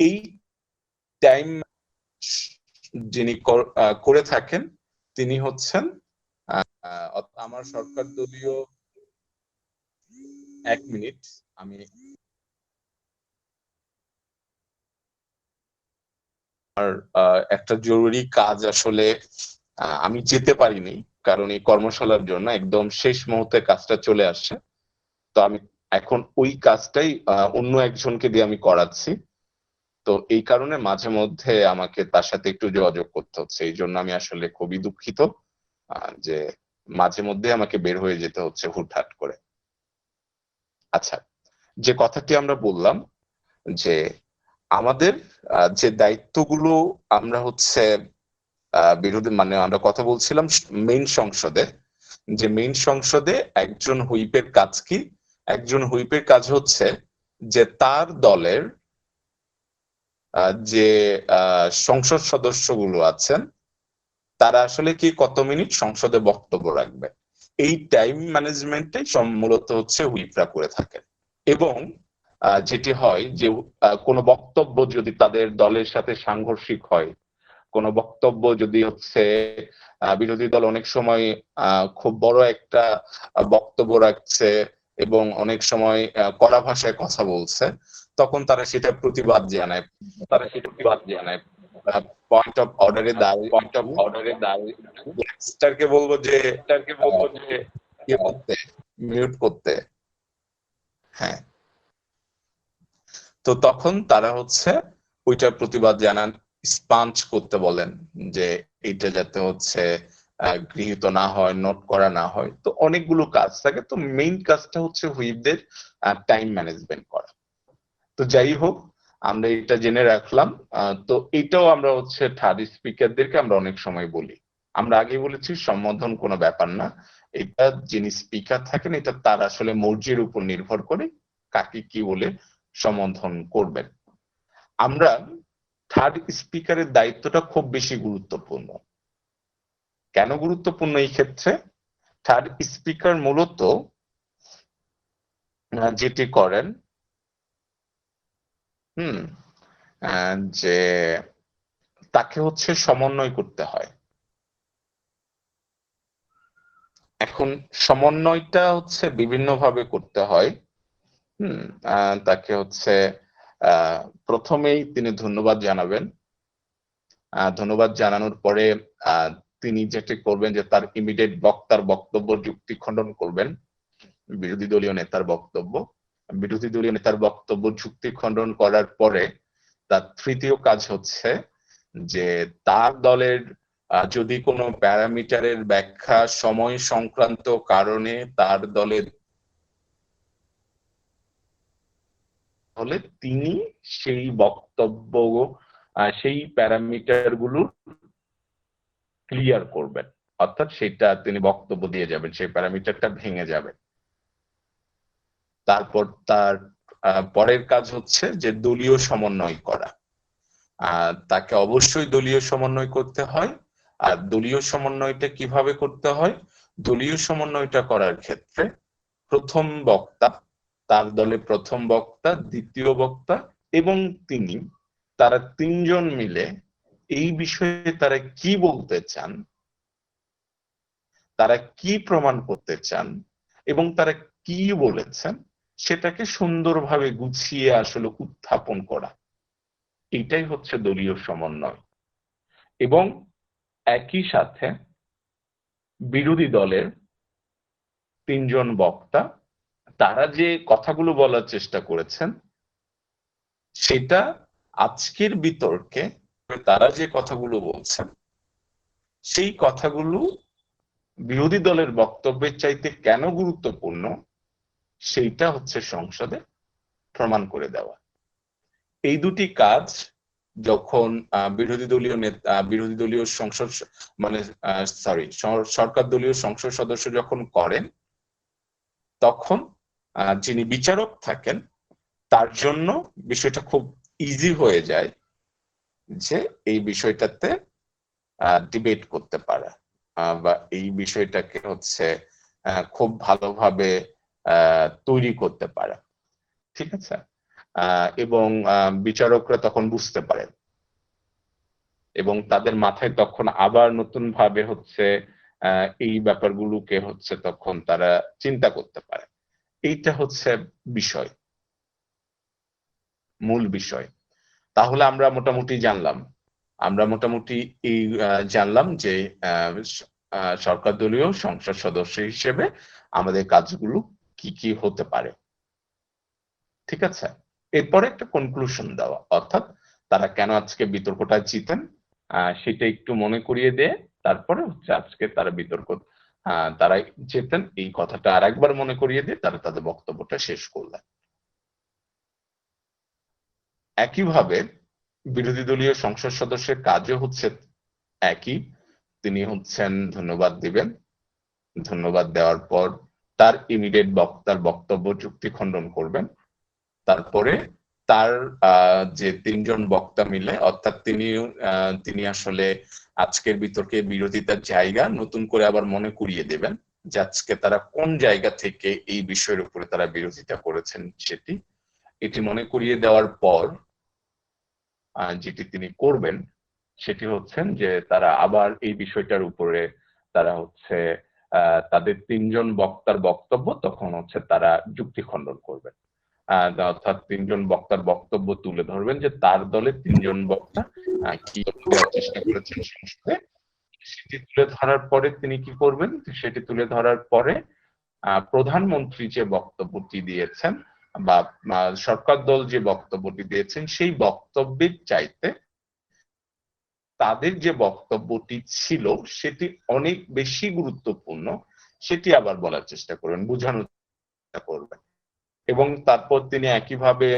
এই টাইম যিনি করে থাকেন তিনি হচ্ছেন আমার সরকার দলীয়। 1 মিনিট, আমি একটা জরুরি কাজ আসলে আমি যেতে পারিনি, কারণ এই কর্মশালার জন্য একদম শেষ মুহূর্তে কাজটা চলে আসছে। তো আমি এখন ওই কাজটাই অন্য একজনকে দিয়ে আমি করাচ্ছি। তো এই কারণে মাঝে মধ্যে আমাকে তার সাথে একটু যোগাযোগ করতে হচ্ছে। এই জন্য আমি আসলে খুবই দুঃখিত যে মাঝে মধ্যে আমাকে বের হয়ে যেতে হচ্ছে হুটহাট করে। আচ্ছা, যে কথাটি আমরা বললাম যে আমাদের যে দায়িত্বগুলো আমরা হচ্ছে বিরোধী মানে আমরা কথা বলছিলাম মেইন সংসদে, যে মেইন সংসদে একজন হুইপের কাজ কি? একজন হুইপের কাজ হচ্ছে যে তার দলের যে সংসদ সদস্যগুলো আছেন তারা আসলে কি কত মিনিট সংসদে বক্তব্য রাখবে, এই টাইম ম্যানেজমেন্টে মূলত হচ্ছে হুইপরা করে থাকেন। এবং যেটি হয় যে কোনো বক্তব্য যদি তাদের দলের সাথে সাংঘর্ষিক হয়, কোনো বক্তব্য যদি হচ্ছে বিরোধী দল অনেক সময় খুব বড় একটা বক্তব্য রাখছে এবং অনেক সময় কড়া ভাষায় কথা বলছে, তখন তারা সেটা প্রতিবাদ জানায়। পয়েন্ট অফ অর্ডারে দাঁড়িয়ে স্টারকে বলবো যে ইয়ে করতে, মিউট করতে। হ্যাঁ, তো তখন তারা হচ্ছে ওইটার প্রতিবাদ জানান, স্পাঞ্চ করতে বলেন যে এইটা যাতে হচ্ছে গৃহীত না হয়, নোট করা না হয়। তো অনেকগুলো কাজ থাকে, তো মেইন কাজটা হচ্ছে হুইপদের টাইম ম্যানেজমেন্ট করা। তো যাই হোক, আমরা এটা জেনে রাখলাম। তো এটাও আমরা হচ্ছে থার্ড স্পিকারদেরকে আমরা অনেক সময় বলি, আমরা আগে বলেছি সম্বোধন কোনো ব্যাপার না, এটা যিনি স্পিকার থাকেন এটা তার আসলে মর্জির উপর নির্ভর করে কাকে কি বলে সম্বোধন করবেন। আমরা থার্ড স্পিকারের দায়িত্বটা খুব বেশি গুরুত্বপূর্ণ। কেন গুরুত্বপূর্ণ এই ক্ষেত্রে? থার্ড স্পিকার মূলত যেটি করেন যে তাকে হচ্ছে সমন্বয় করতে হয়। এখন সমন্বয়টা হচ্ছে বিভিন্ন ভাবে করতে হয়। তাকে হচ্ছে প্রথমেই তিনি ধন্যবাদ জানাবেন। ধন্যবাদ জানানোর পরে তিনি যেটি করবেন যে তার ইমিডিয়েট বক্তার বক্তব্য যুক্তি খণ্ডন করবেন, বিরোধী দলীয় নেতার বক্তব্য। বিরোধী দলীয় নেতার বক্তব্য যুক্তি খণ্ডন করার পরে তার তৃতীয় কাজ হচ্ছে যে তার দলের যদি কোনো প্যারামিটারের ব্যাখ্যা সময় সংক্রান্ত কারণে তার দলের হলে তিনি সেই বক্তব্য সেই প্যারামিটার গুলো ক্লিয়ার করবেন, অর্থাৎ সেটা তিনি বক্তব্য দিয়ে যাবেন, সেই প্যারামিটারটা ভেঙে যাবে। তারপর তার পরের কাজ হচ্ছে যে দলীয় সমন্বয় করা। তাকে অবশ্যই দলীয় সমন্বয় করতে হয়। আর দলীয় সমন্বয়টা কিভাবে করতে হয়? দলীয় সমন্বয়টা করার ক্ষেত্রে প্রথম বক্তা, তার দলে প্রথম বক্তা, দ্বিতীয় বক্তা এবং তিনি, তারা তিনজন মিলে এই বিষয়ে তারা কি বলতে চান, তারা কি প্রমাণ করতে চান এবং তারা কি বলেছেন সেটাকে সুন্দরভাবে গুছিয়ে আসলে উত্থাপন করা, এটাই হচ্ছে দলীয় সমন্বয়। এবং একই সাথে বিরোধী দলের তিনজন বক্তা তারা যে কথাগুলো বলার চেষ্টা করেছেন সেটা আজকের বিতর্কে তারা যে কথাগুলো বলছেন সেই কথাগুলো বিরোধী দলের বক্তব্যের চাইতে কেন গুরুত্বপূর্ণ সেইটা হচ্ছে সংসদে প্রমাণ করে দেওয়া। এই দুটি কাজ যখন বিরোধী দলীয় সংসদ মানে সরকার দলীয় সংসদ সদস্য যখন করেন তখন যিনি বিচারক থাকেন তার জন্য বিষয়টা খুব ইজি হয়ে যায় যে এই বিষয়টাতে ডিবেট করতে পারা বা এই বিষয়টাকে হচ্ছে খুব ভালোভাবে তৈরি করতে পারা, ঠিক আছে? এবং বিচারকরা তখন বুঝতে পারেন এবং তাদের মাথায় তখন আবার নতুন ভাবে হচ্ছে এই ব্যাপারগুলোকে হচ্ছে তখন তারা চিন্তা করতে পারে। এইটা হচ্ছে বিষয়, মূল বিষয়। তাহলে আমরা মোটামুটি জানলাম যে সরকার দলীয় সংসদ সদস্য হিসেবে আমাদের কাজগুলো কি কি হতে পারে, ঠিক আছে? এরপরে একটা কনক্লুশন দেওয়া, অর্থাৎ তারা কেন আজকে বিতর্কটা জিতেন সেটা একটু মনে করিয়ে দেয়। তারপরে হচ্ছে আজকে তারা তারা জেতেন এই কথাটা আর একবার মনে করিয়ে দিয়ে তারা তাদের বক্তব্যটা শেষ করলেন। একইভাবে বিরোধী দলীয় সংসদ সদস্যের কাজও হচ্ছে একই, তিনি হচ্ছেন ধন্যবাদ দিবেন, ধন্যবাদ দেওয়ার পর তার ইমিডিয়েট বক্তার বক্তব্য যুক্তি খণ্ডন করবেন। তারপরে তার যে তিনজন বক্তা মিলে, অর্থাৎ তিনি আসলে আজকের বিতর্কে বিরোধিতার জায়গা নতুন করে আবার মনে করিয়ে দেবেন যে আজকে তারা কোন জায়গা থেকে এই বিষয়ের উপরে তারা বিরোধিতা করেছেন এটি মনে করিয়ে দেওয়ার পর যেটি তিনি করবেন সেটি হচ্ছেন যে তারা আবার এই বিষয়টার উপরে তারা হচ্ছে তাদের তিনজন বক্তার বক্তব্য তখন হচ্ছে তারা যুক্তি খণ্ডন করবেন, অর্থাৎ তিনজন বক্তার বক্তব্য তুলে ধরবেন যে তার দলের তিনজন বক্তা কি দেওয়ার চেষ্টা করেছেন সংসদে। সেটি তুলে ধরার পরে তিনি কি করবেন, সেটি তুলে ধরার পরে প্রধানমন্ত্রী যে বক্তব্যটি দিয়েছেন বা সরকার দল যে বক্তব্যটি দিয়েছেন সেই বক্তব্যের চাইতে তাদের যে বক্তব্যটি ছিল সেটি অনেক বেশি গুরুত্বপূর্ণ, সেটি আবার বলার চেষ্টা করবেন, বোঝানোর চেষ্টা করবেন। এবং তারপর তিনি একইভাবে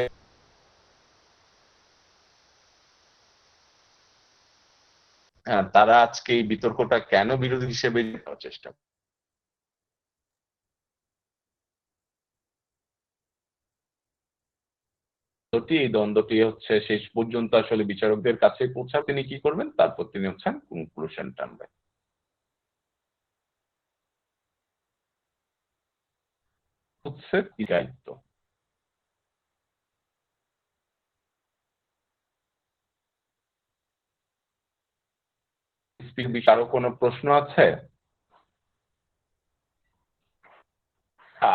তারা আজকে এই বিতর্কটা কেন বিরোধী হিসেবে নেওয়ার চেষ্টা এই দ্বন্দ্বটি হচ্ছে শেষ পর্যন্ত আসলে বিচারকদের কাছে পৌঁছাবে, তিনি কি করবেন, তারপর তিনি হচ্ছেন কনক্লুশন টানবেন। হচ্ছে দায়িত্ব। আরো কোনো প্রশ্ন আছে?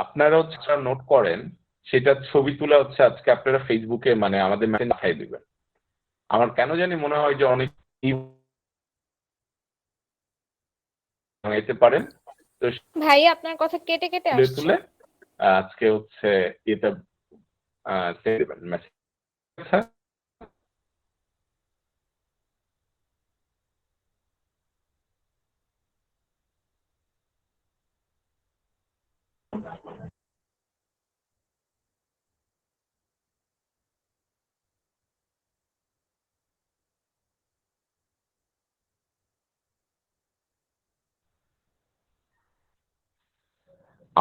আপনারা হচ্ছে নোট করেন, সেটা ছবি তুলে হচ্ছে আজকে আপনারা ফেসবুকে মানে আমাদের মেসেঞ্জারে পাঠিয়ে দিবেন। আমার কেন জানি মনে হয় যে অনেক বানাইতে পারেন, তো ভাই আপনার কথা কেটে কেটে তুলে আসছে। তুলে আজকে হচ্ছে এটা দেবেন মেসেজ।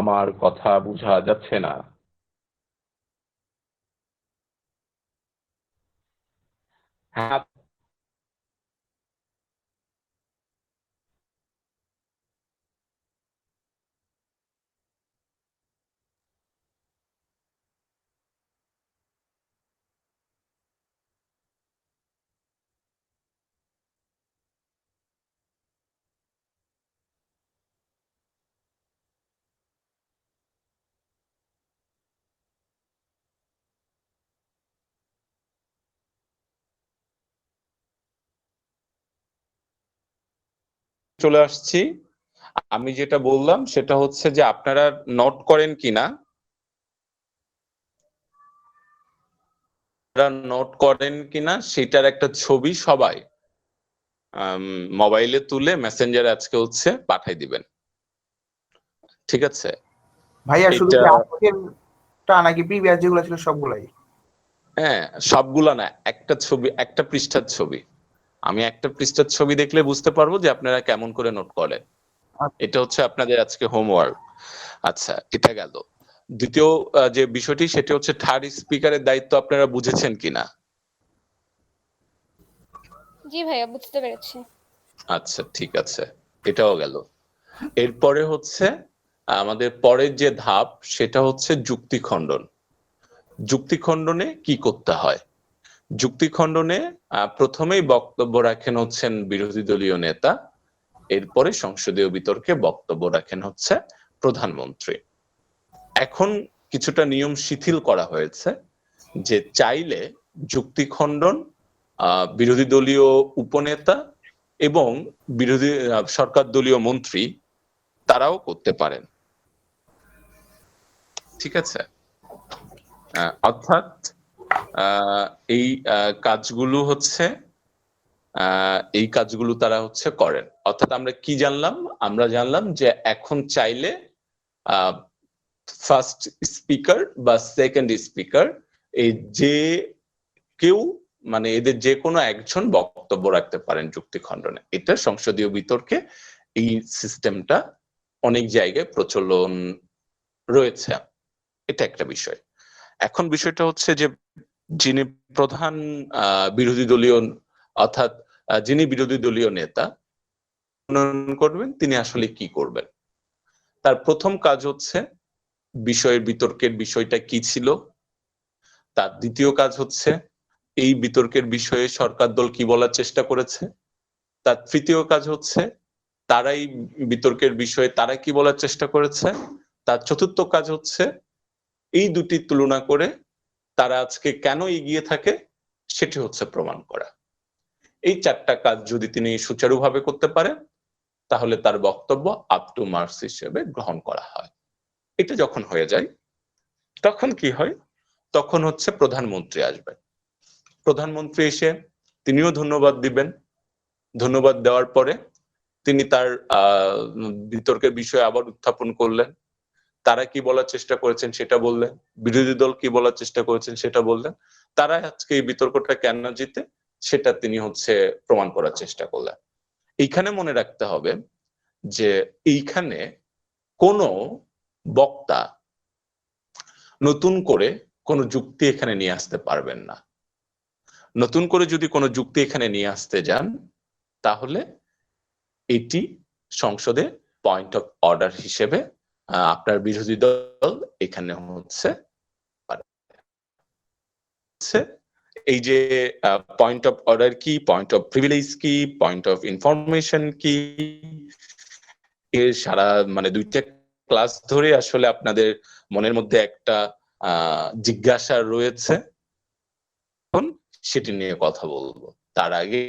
আমার কথা বোঝা যাচ্ছে না? হ্যাঁ, চলে আসছি। আমি যেটা বললাম সেটা হচ্ছে যে আপনারা নোট করেন কিনা, নোট করেন কিনা সেটার একটা ছবি সবাই মোবাইলে তুলে মেসেঞ্জারে আজকে হচ্ছে পাঠাই দিবেন, ঠিক আছে? ভাইয়া শুধু এটা কি আজকেরটা নাকি প্রিভিয়াস যেগুলো ছিল সবগুলাই? হ্যাঁ, সবগুলা না, একটা ছবি, একটা পৃষ্ঠার ছবি। আমি একটা পৃষ্ঠার ছবি দেখলে বুঝতে পারবো যে আপনারা কেমন করে নোট করেন। এটা হচ্ছে আপনাদের আজকে হোমওয়ার্ক। আচ্ছা, এটা গেল। দ্বিতীয় যে বিষয়টি সেটা হচ্ছে থার্ড স্পিকারের দায়িত্ব আপনারা বুঝেছেন কিনা? জি ভাইয়া বুঝতে পেরেছি। আচ্ছা, ঠিক আছে, এটাও গেল। এরপরে হচ্ছে আমাদের পরের যে ধাপ সেটা হচ্ছে যুক্তি খণ্ডন। যুক্তি খণ্ডনে কি করতে হয়? যুক্তি খণ্ডনে প্রথমেই বক্তব্য রাখেন হচ্ছেন বিরোধী দলীয় নেতা, এরপরে সংসদীয় বিতর্কে বক্তব্য রাখেন হচ্ছে প্রধানমন্ত্রী। এখন কিছুটা নিয়ম শিথিল করা হয়েছে যে চাইলে যুক্তি খণ্ডন বিরোধী দলীয় উপনেতা এবং বিরোধী সরকার দলীয় মন্ত্রী তারাও করতে পারেন, ঠিক আছে? অর্থাৎ এই কাজগুলো হচ্ছে এই কাজগুলো তারা হচ্ছে করেন। অর্থাৎ আমরা কি জানলাম? আমরা জানলাম যে এখন চাইলে ফার্স্ট স্পিকার বা সেকেন্ড স্পিকার এই যে কেউ মানে এদের যে কোনো একজন বক্তব্য রাখতে পারেন যুক্তি খণ্ডনে। এটা সংসদীয় বিতর্কে এই সিস্টেমটা অনেক জায়গায় প্রচলন রয়েছে, এটা একটা বিষয়। এখন বিষয়টা হচ্ছে যে যিনি প্রধান বিরোধী দলীয় অর্থাৎ যিনি বিরোধী দলীয় নেতা মনোনয়ন করবেন তিনি আসলে কি করবেন? তার প্রথম কাজ হচ্ছে বিষয়ের বিতর্কের বিষয়টা কি ছিল, তার দ্বিতীয় কাজ হচ্ছে এই বিতর্কের বিষয়ে সরকার দল কি বলার চেষ্টা করেছে, তার তৃতীয় কাজ হচ্ছে তারাই বিতর্কের বিষয়ে তারা কি বলার চেষ্টা করেছে, তার চতুর্থ কাজ হচ্ছে এই দুটি তুলনা করে তারা আজকে কেন এগিয়ে থাকে সেটি হচ্ছে প্রমাণ করা। এই চারটা কাজ যদি তিনি সুচারুভাবে করতে পারেন তাহলে তার বক্তব্য আপ টু মার্কস হিসেবে গ্রহণ করা হয়। এটা যখন হয়ে যায় তখন কি হয়, তখন হচ্ছে প্রধানমন্ত্রী আসবেন। প্রধানমন্ত্রী এসে তিনিও ধন্যবাদ দিবেন। ধন্যবাদ দেওয়ার পরে তিনি তার বিতর্কের বিষয়ে আবার উত্থাপন করলেন। তারা কি বলার চেষ্টা করেছেন সেটা বললেন, বিরোধী দল কি বলার চেষ্টা করেছেন সেটা বললেন, তারা আজকে এই বিতর্কটা কেন জিতে সেটা তিনি হচ্ছে প্রমাণ করার চেষ্টা করলেন। এইখানে মনে রাখতে হবে যে এইখানে কোনো বক্তা নতুন করে কোনো যুক্তি এখানে নিয়ে আসতে পারবেন না। নতুন করে যদি কোনো যুক্তি এখানে নিয়ে আসতে যান তাহলে এটি সংসদে পয়েন্ট অফ অর্ডার হিসেবে আপনার বিরোধী দল এখানে হচ্ছে এই যে পয়েন্ট অফ অর্ডার কি, পয়েন্ট অফ প্রিভিলেজ কি, পয়েন্ট অফ ইনফরমেশন কি, এর সারা মানে 2টা ক্লাস ধরে আসলে আপনাদের মনের মধ্যে একটা জিজ্ঞাসা রয়েছে, এখন সেটি নিয়ে কথা বলবো। তার আগে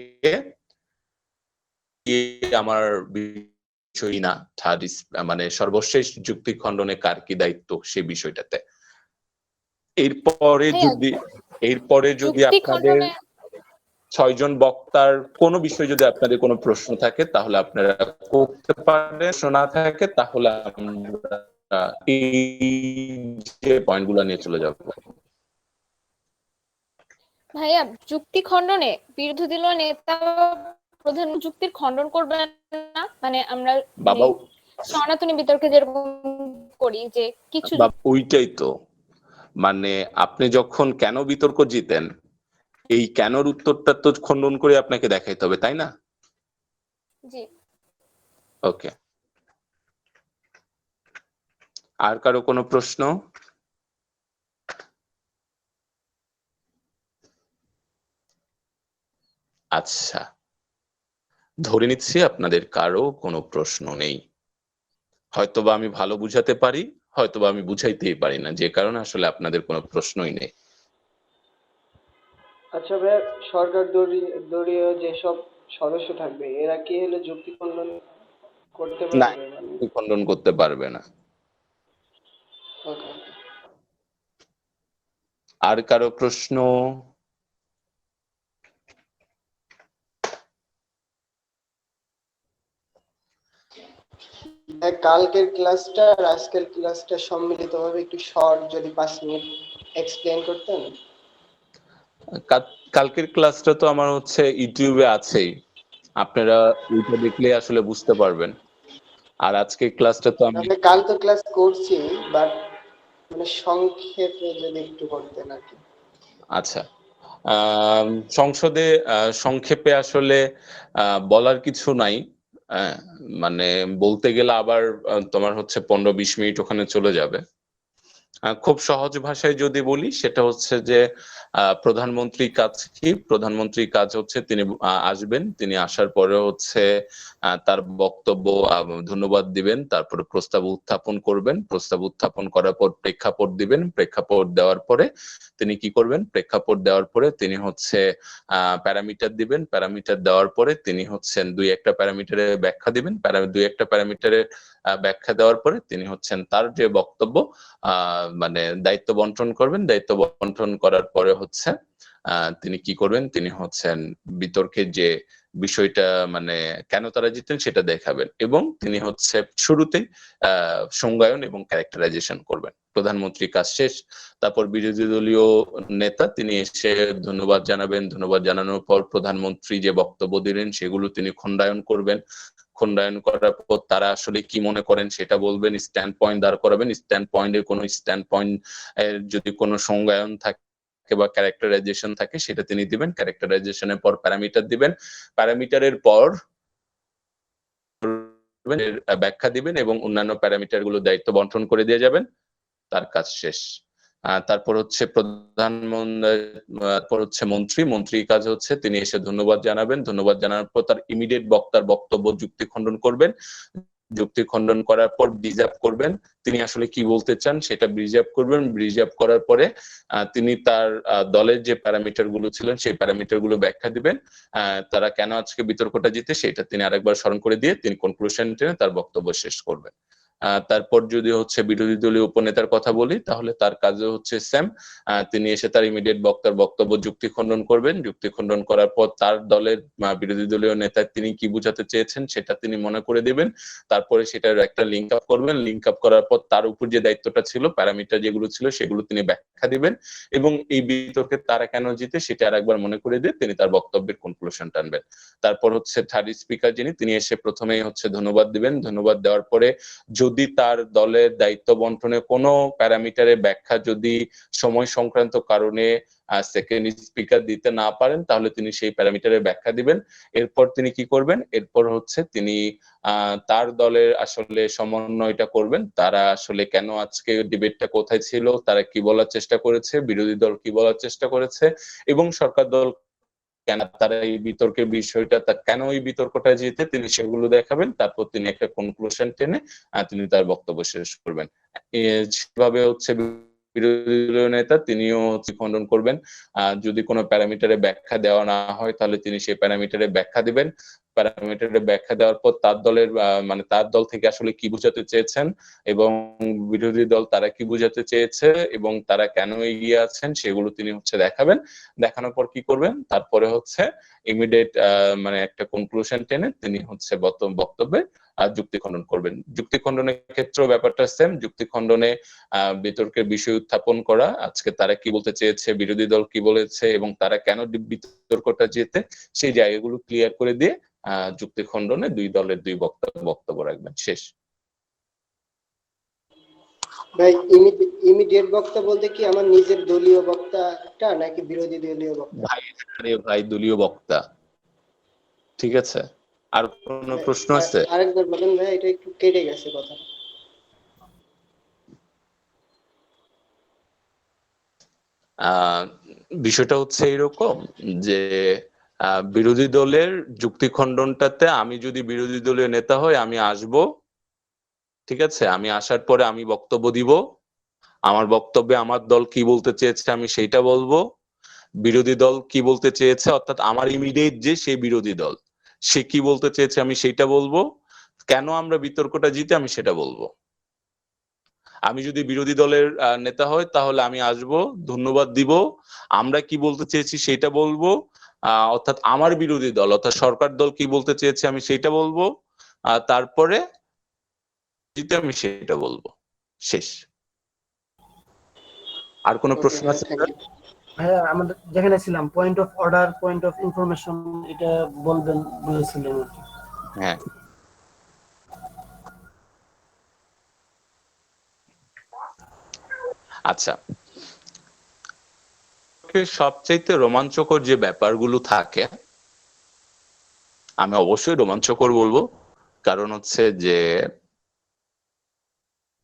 আমার বিষয় না মানে সর্বশেষ যুক্তি খণ্ডনে কার কি দায়িত্ব সে বিষয়টাতে এরপরে যদি আপনাদের 6 জন বক্তার কোনো বিষয় যদি আপনাদের কোনো প্রশ্ন থাকে তাহলে আপনারা করতে পারেন, শোনা থাকে তাহলে আমরা এই যে পয়েন্টগুলো নিয়ে চলে যাব। ভাইয়া যুক্তি খণ্ডনে বিরোধী দল নেতা প্রধান যুক্তির খণ্ডন করবেন না, মানে আমরা বাবা সনাতনী বিতর্কে যেরকম করি যে কিছু ওইটাই তো, মানে আপনি যখন কেন বিতর্ক জিতেন এই কেনর উত্তরটা তো খণ্ডন করে আপনাকে দেখাইতে হবে, তাই না? জি ওকে, আর কারো কোনো প্রশ্ন? আচ্ছা, ধরে নিচ্ছি আপনাদের কারো কোনো প্রশ্ন নেই। হয়তোবা আমি ভালো বুঝাতে পারি, হয়তোবা আমি বুঝাইতেই পারি না, যে কারণে আসলে আপনাদের কোনো প্রশ্নই নেই। আচ্ছা ভাই, সরকার দলীয় যেসব সদস্য থাকবে এরা কি হলে যুক্তি খণ্ডন করতে না, পারবে? খণ্ডন করতে পারবে না। ওকে। আর কারো প্রশ্ন? কালকের ক্লাসটা আর আজকের ক্লাসটা সম্মিলিতভাবে একটু শর্ট যদি 5 মিনিট এক্সপ্লেইন করতেন। কালকের ক্লাসটা তো আমার হচ্ছে ইউটিউবে আছেই, আপনারা ওইটা দেখলে আসলে বুঝতে পারবেন। আর আজকের ক্লাসটা তো আমি কাল তো ক্লাস করছি, বাট মানে সংক্ষেপে যদি একটু করতেন আর কি। আচ্ছা, সংসদে সংক্ষেপে আসলে বলার কিছু নাই, মানে বলতে গেলে আবার তোমার হচ্ছে 15-20 মিনিট ওখানে চলে যাবে। খুব সহজ ভাষায় যদি বলি সেটা হচ্ছে যে প্রধানমন্ত্রীর কাজ কি, প্রধানমন্ত্রীর কাজ হচ্ছে তিনি আসবেন, তিনি আসার পরে হচ্ছে তার বক্তব্য ধন্যবাদ দিবেন, তারপরে প্রস্তাব উত্থাপন করবেন, প্রস্তাব উত্থাপন করার পর প্রেক্ষাপট দিবেন, প্রেক্ষাপট দেওয়ার পরে তিনি কি করবেন, প্রেক্ষাপট দেওয়ার পরে তিনি হচ্ছে প্যারামিটার দিবেন, প্যারামিটার দেওয়ার পরে তিনি হচ্ছেন 2-1টা প্যারামিটারের ব্যাখ্যা দিবেন, 2-1টা প্যারামিটারের ব্যাখ্যা দেওয়ার পরে তিনি হচ্ছেন তার যে বক্তব্য মানে দায়িত্ব বন্টন করবেন, দায়িত্ব বন্টন করার পরে হচ্ছে তিনি কি করবেন, তিনি হচ্ছেন বিতর্কের যে বিষয়টা মানে কেন তারা জিতেন সেটা দেখাবেন, এবং তিনি হচ্ছে শুরুতেই সংজ্ঞায়ন এবং ক্যারেক্টারাইজেশন করবেন। প্রধানমন্ত্রী কাজ শেষ, তারপর বিরোধী দলীয় নেতা তিনি এসে ধন্যবাদ জানাবেন, ধন্যবাদ জানানোর পর প্রধানমন্ত্রী যে বক্তব্য দিলেন সেগুলো তিনি খণ্ডায়ন করবেন, খণ্ডায়ন করার পর তারা আসলে কি মনে করেন সেটা বলবেন, স্ট্যান্ড পয়েন্ট দাঁড় করাবেন, স্ট্যান্ড পয়েন্টের কোনো স্ট্যান্ড পয়েন্ট যদি কোনো সংজ্ঞায়ন থাকে বা ক্যারেক্টারাইজেশন থাকে সেটা তিনি দিবেন, ক্যারেক্টারাইজেশনের পর প্যারামিটার দিবেন, প্যারামিটারের পর ব্যাখ্যা দিবেন এবং অন্যান্য প্যারামিটার গুলো দায়িত্ব বন্টন করে দিয়ে যাবেন, তার কাজ শেষ। তারপর হচ্ছে মন্ত্রীর কাজ হচ্ছে তিনি এসে ধন্যবাদ জানাবেন, ধন্যবাদ জানানোর পর তার ইমিডিয়েট বক্তার বক্তব্য যুক্তি খণ্ডন করবেন, যুক্তি খণ্ডন করার পর ব্রিজ আপ করবেন, তিনি আসলে কি বলতে চান সেটা ব্রিজ আপ করবেন, ব্রিজ আপ করার পরে তিনি তার দলের যে প্যারামিটার গুলো ছিলেন সেই প্যারামিটার গুলো ব্যাখ্যা দিবেন, তারা কেন আজকে বিতর্কটা জিতে সেটা তিনি আরেকবার স্মরণ করে দিয়ে তিনি কনক্লুশন টেনে তার বক্তব্য শেষ করবেন। তারপর যদি হচ্ছে বিরোধী দলীয় উপনেতার কথা বলি, তাহলে তার কাজও হচ্ছে সেম। তিনি এসে তার ইমিডিয়েট বক্তার বক্তব্য যুক্তি খণ্ডন করবেন। যুক্তি খণ্ডন করার পর তার দলের বিরোধী দলীয় নেতা তিনি কি বোঝাতে চেয়েছেন সেটা তিনি মনে করে দিবেন। তারপরে সেটার একটা লিঙ্ক আপ করবেন। লিঙ্ক আপ করার পর তার উপর যে দায়িত্বটা ছিল, প্যারামিটার যেগুলো ছিল সেগুলো তিনি ব্যাখ্যা দিবেন এবং এই বিতর্কে তারা কেন জিতে সেটা আরেকবার মনে করে দিয়ে তিনি তার বক্তব্যের কনক্লুশন টানবেন। তারপর হচ্ছে থার্ড স্পিকার যিনি, তিনি এসে প্রথমেই হচ্ছে ধন্যবাদ দিবেন। ধন্যবাদ দেওয়ার পরে যদি তার দলের দায়িত্ব বন্টনে কোনো প্যারামিটারের ব্যাখ্যা যদি সময় সংক্রান্ত কারণে সেকেন্ড স্পিকার দিতে না পারেন, তাহলে তিনি সেই প্যারামিটারের ব্যাখ্যা দিবেন। এরপর তিনি কি করবেন, এরপর হচ্ছে তিনি তার দলের আসলে সমন্বয়টা করবেন। তারা আসলে কেন আজকে ডিবেটটা কোথায় ছিল, তারা কি বলার চেষ্টা করেছে, বিরোধী দল কি বলার চেষ্টা করেছে এবং সরকার দল কেন তারা এই বিতর্কের বিষয়টা, কেন এই বিতর্কটা জিতে, তিনি সেগুলো দেখাবেন। তারপর তিনি একটা কনক্লুশন টেনে তিনি তার বক্তব্য শেষ করবেন। সেভাবে হচ্ছে বিরোধী দলীয় নেতা তিনিও খণ্ডন করবেন। যদি কোনো প্যারামিটারে ব্যাখ্যা দেওয়া না হয় তাহলে তিনি সেই প্যারামিটারে ব্যাখ্যা দিবেন। প্যারামিটারে ব্যাখ্যা দেওয়ার পর তার দলের মানে তার দল থেকে আসলে কি বোঝাতে চেয়েছেন এবং বিরোধী দল তারা কি বোঝাতে চেয়েছে এবং তারা কেন এগিয়ে আছেন সেগুলো তিনি হচ্ছে দেখাবেন। দেখানোর পর কি করবেন, তারপরে হচ্ছে ইমিডিয়েট মানে একটা কনক্লুশন টেনে তিনি হচ্ছে বক্তব্যে যুক্তি খণ্ডন করবেন। যুক্তি খণ্ডনের ক্ষেত্রেও ব্যাপারটা সেম। যুক্তি খণ্ডনে বিতর্কের বিষয় উত্থাপন করা, আজকে তারা কি বলতে চেয়েছে, বিরোধী দল কি বলেছে এবং তারা কেন বিতর্কটা জিতে, সেই জায়গাগুলো ক্লিয়ার করে দিয়ে যুক্তি খণ্ডনে দুই দলের দুই বক্তব্য রাখবেন। শেষ। ভাই ইমিডিয়েট বক্তা বলতে কি আমার নিজের দলীয় বক্তাটা নাকি বিরোধী দলীয় বক্তা? ভাই দলীয় বক্তা। ঠিক আছে, আর কোন প্রশ্ন আছে? আরেকবার বলেন ভাই, এটা একটু কেটে গেছে কথা। বিষয়টা হচ্ছে এরকম যে বিরোধী দলের যুক্তি খণ্ডনটাতে আমি যদি বিরোধী দলীয় নেতা হই, আমি আসব, ঠিক আছে, আমি আসার পরে আমি বক্তব্য দিব। আমার বক্তব্যে আমার দল কি বলতে চেয়েছে আমি সেইটা বলবো। বিরোধী দল কি বলতে চেয়েছে, অর্থাৎ আমার ইমিডিয়েট যে সেই বিরোধী দল সে কি বলতে চেয়েছে আমি সেইটা বলবো। কেন আমরা বিতর্কটা জিতে আমি সেটা বলবো। আমি যদি বিরোধী দলের নেতা হয় তাহলে আমি আসব, ধন্যবাদ দিব, আমরা কি বলতে চেয়েছি সেটা বলবো, অর্থাৎ আমার বিরোধী দল অর্থাৎ সরকার দল কি বলতে চেয়েছে আমি সেটা বলবো, তারপরে জিতে আমি সেটা বলবো। শেষ। আর কোনো প্রশ্ন আছে? হ্যাঁ, আমাদের যেখানে ছিলাম point of order, point of information, এটা বলবেন বলেছিলেন। হ্যাঁ, আচ্ছা। সবচাইতে রোমাঞ্চকর যে ব্যাপারগুলো থাকে, আমি অবশ্যই রোমাঞ্চকর বলবো, কারণ হচ্ছে যে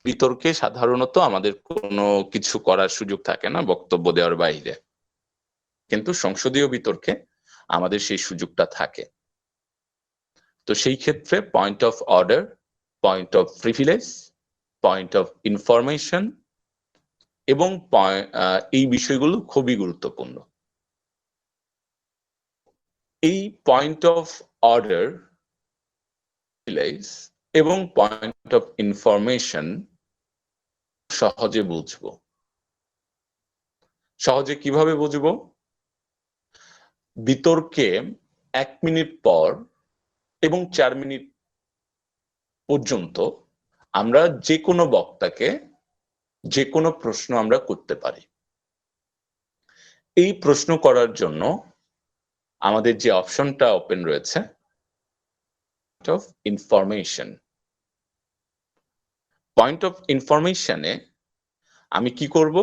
বিতর্কে সাধারণত আমাদের কোনো কিছু করার সুযোগ থাকে না বক্তব্য দেওয়ার বাইরে, কিন্তু সংসদীয় বিতর্কে আমাদের সেই সুযোগটা থাকে। তো সেই ক্ষেত্রে point of order, point of privilege, point of information এবং এই বিষয়গুলো খুবই গুরুত্বপূর্ণ। এই পয়েন্ট অফ অর্ডার, প্রিভিলেজ এবং পয়েন্ট অফ ইনফরমেশন সহজে বুঝবো। সহজে কিভাবে বুঝবো? বিতর্কে 1 মিনিট পর এবং 4 মিনিট পর্যন্ত আমরা যে কোনো বক্তাকে যে কোনো প্রশ্ন আমরা করতে পারি। এই প্রশ্ন করার জন্য আমাদের যে অপশনটা ওপেন রয়েছে, অফ ইনফরমেশন। পয়েন্ট অফ ইনফরমেশনে আমি কি করব,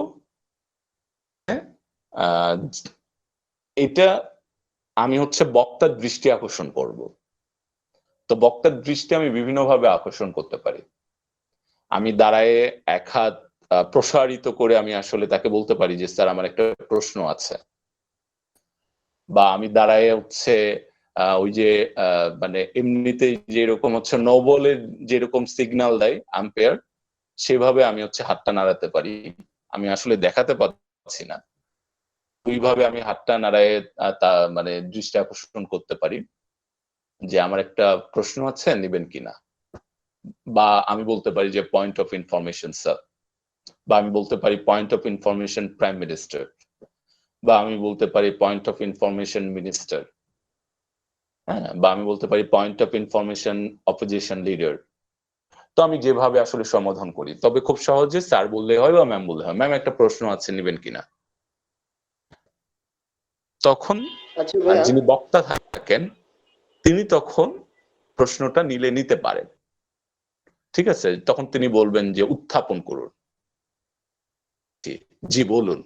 এটা আমি হচ্ছে বক্তার দৃষ্টি আকর্ষণ করব। তো বক্তার দৃষ্টি আমি বিভিন্নভাবে আকর্ষণ করতে পারি। আমি দাঁড়ায় এক হাত প্রসারিত করে আমি আসলে তাকে বলতে পারি যে স্যার আমার একটা প্রশ্ন আছে, বা আমি দাঁড়ায় হচ্ছে ওই যে মানে এমনিতেই যেরকম হচ্ছে নো বলের যেরকম সিগন্যাল দেয় আম্পায়ার, সেভাবে আমি হচ্ছে হাতটা নাড়াতে পারি। আমি আসলে দেখাতে পারছি না, ওইভাবে আমি হাতটা নাড়ায় মানে দৃষ্টি আকর্ষণ করতে পারি যে আমার একটা প্রশ্ন আছে, নেবেন কিনা। বা আমি বলতে পারি যে পয়েন্ট অফ ইনফরমেশন স্যার, বা আমি বলতে পারি point of information prime minister, বা আমি বলতে পারি পয়েন্ট অফ ইনফরমেশন মিনিস্টার, হ্যাঁ, বা আমি বলতে পারি point of information opposition leader. তো আমি যেভাবে আসলে সমাধান করি, তবে খুব সহজে স্যার বললে হয় বা ম্যাম বললে হয়, ম্যাম একটা প্রশ্ন আছে নিবেন কিনা, তখন আচ্ছা ভাইয়া, যিনি বক্তা থাকেন তিনি তখন প্রশ্নটা নিতে পারেন। ঠিক আছে, তখন তিনি বলবেন যে উত্থাপন করুন, জি বলুন।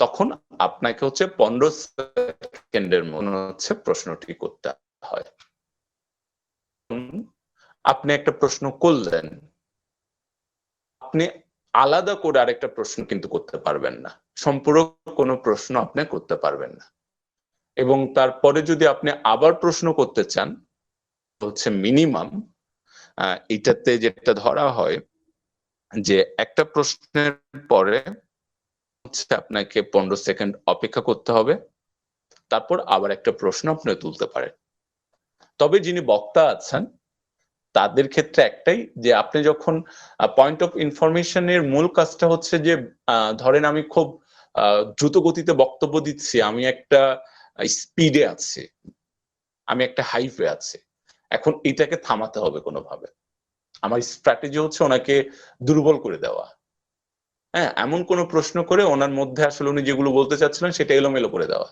তখন আপনাকে হচ্ছে 15 সেকেন্ডের মনে হচ্ছে প্রশ্নটি করতে হয়। আপনি একটা প্রশ্ন করলেন, আপনি আলাদা করে আরেকটা প্রশ্ন কিন্তু করতে পারবেন না, সম্পূরক কোনো প্রশ্ন আপনি করতে পারবেন না। এবং তারপরে যদি আপনি আবার প্রশ্ন করতে চান, হচ্ছে মিনিমাম এটাতে যেটা ধরা হয় যে একটা প্রশ্নের পরে হচ্ছে আপনাকে 15 সেকেন্ড অপেক্ষা করতে হবে, তারপর আবার একটা প্রশ্ন আপনি তুলতে পারেন। তবে যিনি বক্তা আছেন তাদের ক্ষেত্রে একটাই, যে আপনি যখন পয়েন্ট অফ ইনফরমেশনের মূল কাজটা হচ্ছে যে ধরেন আমি খুব দ্রুত গতিতে বক্তব্য দিচ্ছি, আমি একটা স্পিডে আছি, আমি একটা হাইফে আছি, এখন এটাকে থামাতে হবে কোনোভাবে। আমার স্ট্র্যাটেজি হচ্ছে ওনাকে দুর্বল করে দেওয়া, হ্যাঁ, এমন কোন প্রশ্ন করে ওনার মধ্যে আসলে উনি যেগুলো বলতে চাচ্ছিলেন সেটা এলোমেলো করে দেওয়া।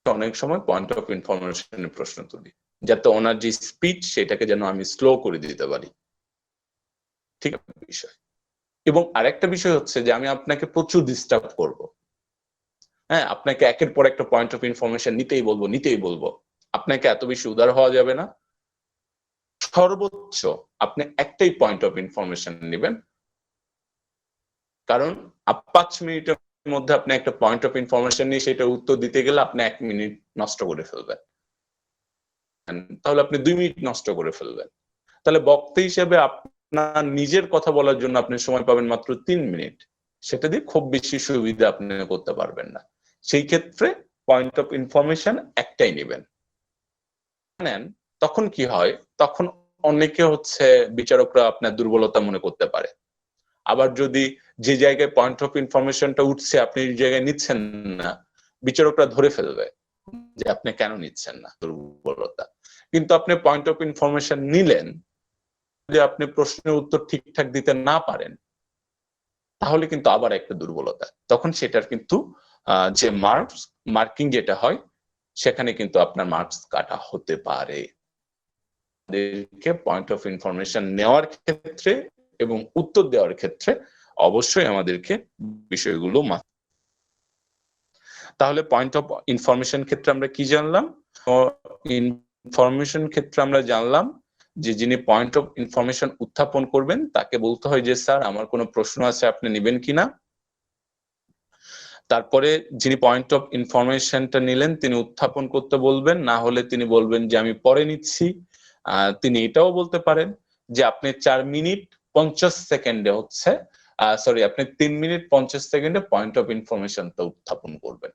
অনেক সময় পয়েন্ট অফ ইনফরমেশনের প্রশ্ন তুলি যাতে ওনার যে স্পিচ সেটাকে যেন আমি স্লো করে দিতে পারি। ঠিক আছে বিষয়। এবং আরেকটা বিষয় হচ্ছে যে আমি আপনাকে প্রচুর ডিস্টার্ব করব, হ্যাঁ, আপনাকে একের পর একটা পয়েন্ট অফ ইনফরমেশন নিতেই বলবো। আপনাকে এত বেশি উদার হওয়া যাবে না, সর্বোচ্চ আপনি একটাই পয়েন্ট অফ ইনফরমেশন নেবেন, কারণ 5 মিনিটের মধ্যে আপনি একটা পয়েন্ট অফ ইনফরমেশন নিয়ে সেটার উত্তর দিতে গেলে আপনি 1 মিনিট নষ্ট করে ফেলবেন, তাহলে আপনি 2 মিনিট নষ্ট করে ফেলবেন। তাহলে বক্তা হিসেবে আপনার নিজের কথা বলার জন্য আপনি সময় পাবেন মাত্র 3 মিনিট, সেটা দিয়ে খুব বেশি সুবিধা আপনি করতে পারবেন না। সেই ক্ষেত্রে পয়েন্ট অফ ইনফরমেশন একটাই নেবেন, নেন, তখন কি হয়, তখন অনেকে হচ্ছে বিচারকরা আপনার দুর্বলতা মনে করতে পারে। আবার যদি যে জায়গায় পয়েন্ট অফ ইনফরমেশনটা উঠছে আপনি এই জায়গায় নিচ্ছেন না, বিচারকরা ধরে ফেলবে যে আপনি কেন নিচ্ছেন না, দুর্বলতা। কিন্তু আপনি পয়েন্ট অফ ইনফরমেশন নিলেন, যদি আপনি প্রশ্নের উত্তর ঠিকঠাক দিতে না পারেন তাহলে কিন্তু আবার একটা দুর্বলতা, তখন সেটার কিন্তু যে মার্কিং যেটা হয় সেখানে কিন্তু আপনার মার্কস কাটা হতে পারে। পয়েন্ট অফ ইনফরমেশন নেওয়ার ক্ষেত্রে এবং উত্তর দেওয়ার ক্ষেত্রে অবশ্যই আমাদেরকে বিষয়গুলো তাহলে পয়েন্ট অফ ইনফরমেশন ক্ষেত্রে আমরা কি জানলাম? ইনফরমেশন ক্ষেত্রে আমরা জানলাম যে যিনি পয়েন্ট অফ ইনফরমেশন উত্থাপন করবেন তাকে বলতে হয় যে স্যার আমার কোনো প্রশ্ন আছে আপনি নেবেন কিনা। তারপরে যিনি পয়েন্ট অফ ইনফরমেশনটা নিলেন তিনি উত্থাপন করতে বলবেন, না হলে তিনি বলবেন যে আমি পরে নিচ্ছি। তিনি এটাও বলতে পারেন যে আপনি 4 মিনিট 50 সেকেন্ডে হচ্ছে আপনি 3 মিনিট 50 সেকেন্ডে পয়েন্ট অফ ইনফরমেশনটা উত্থাপন করবেন।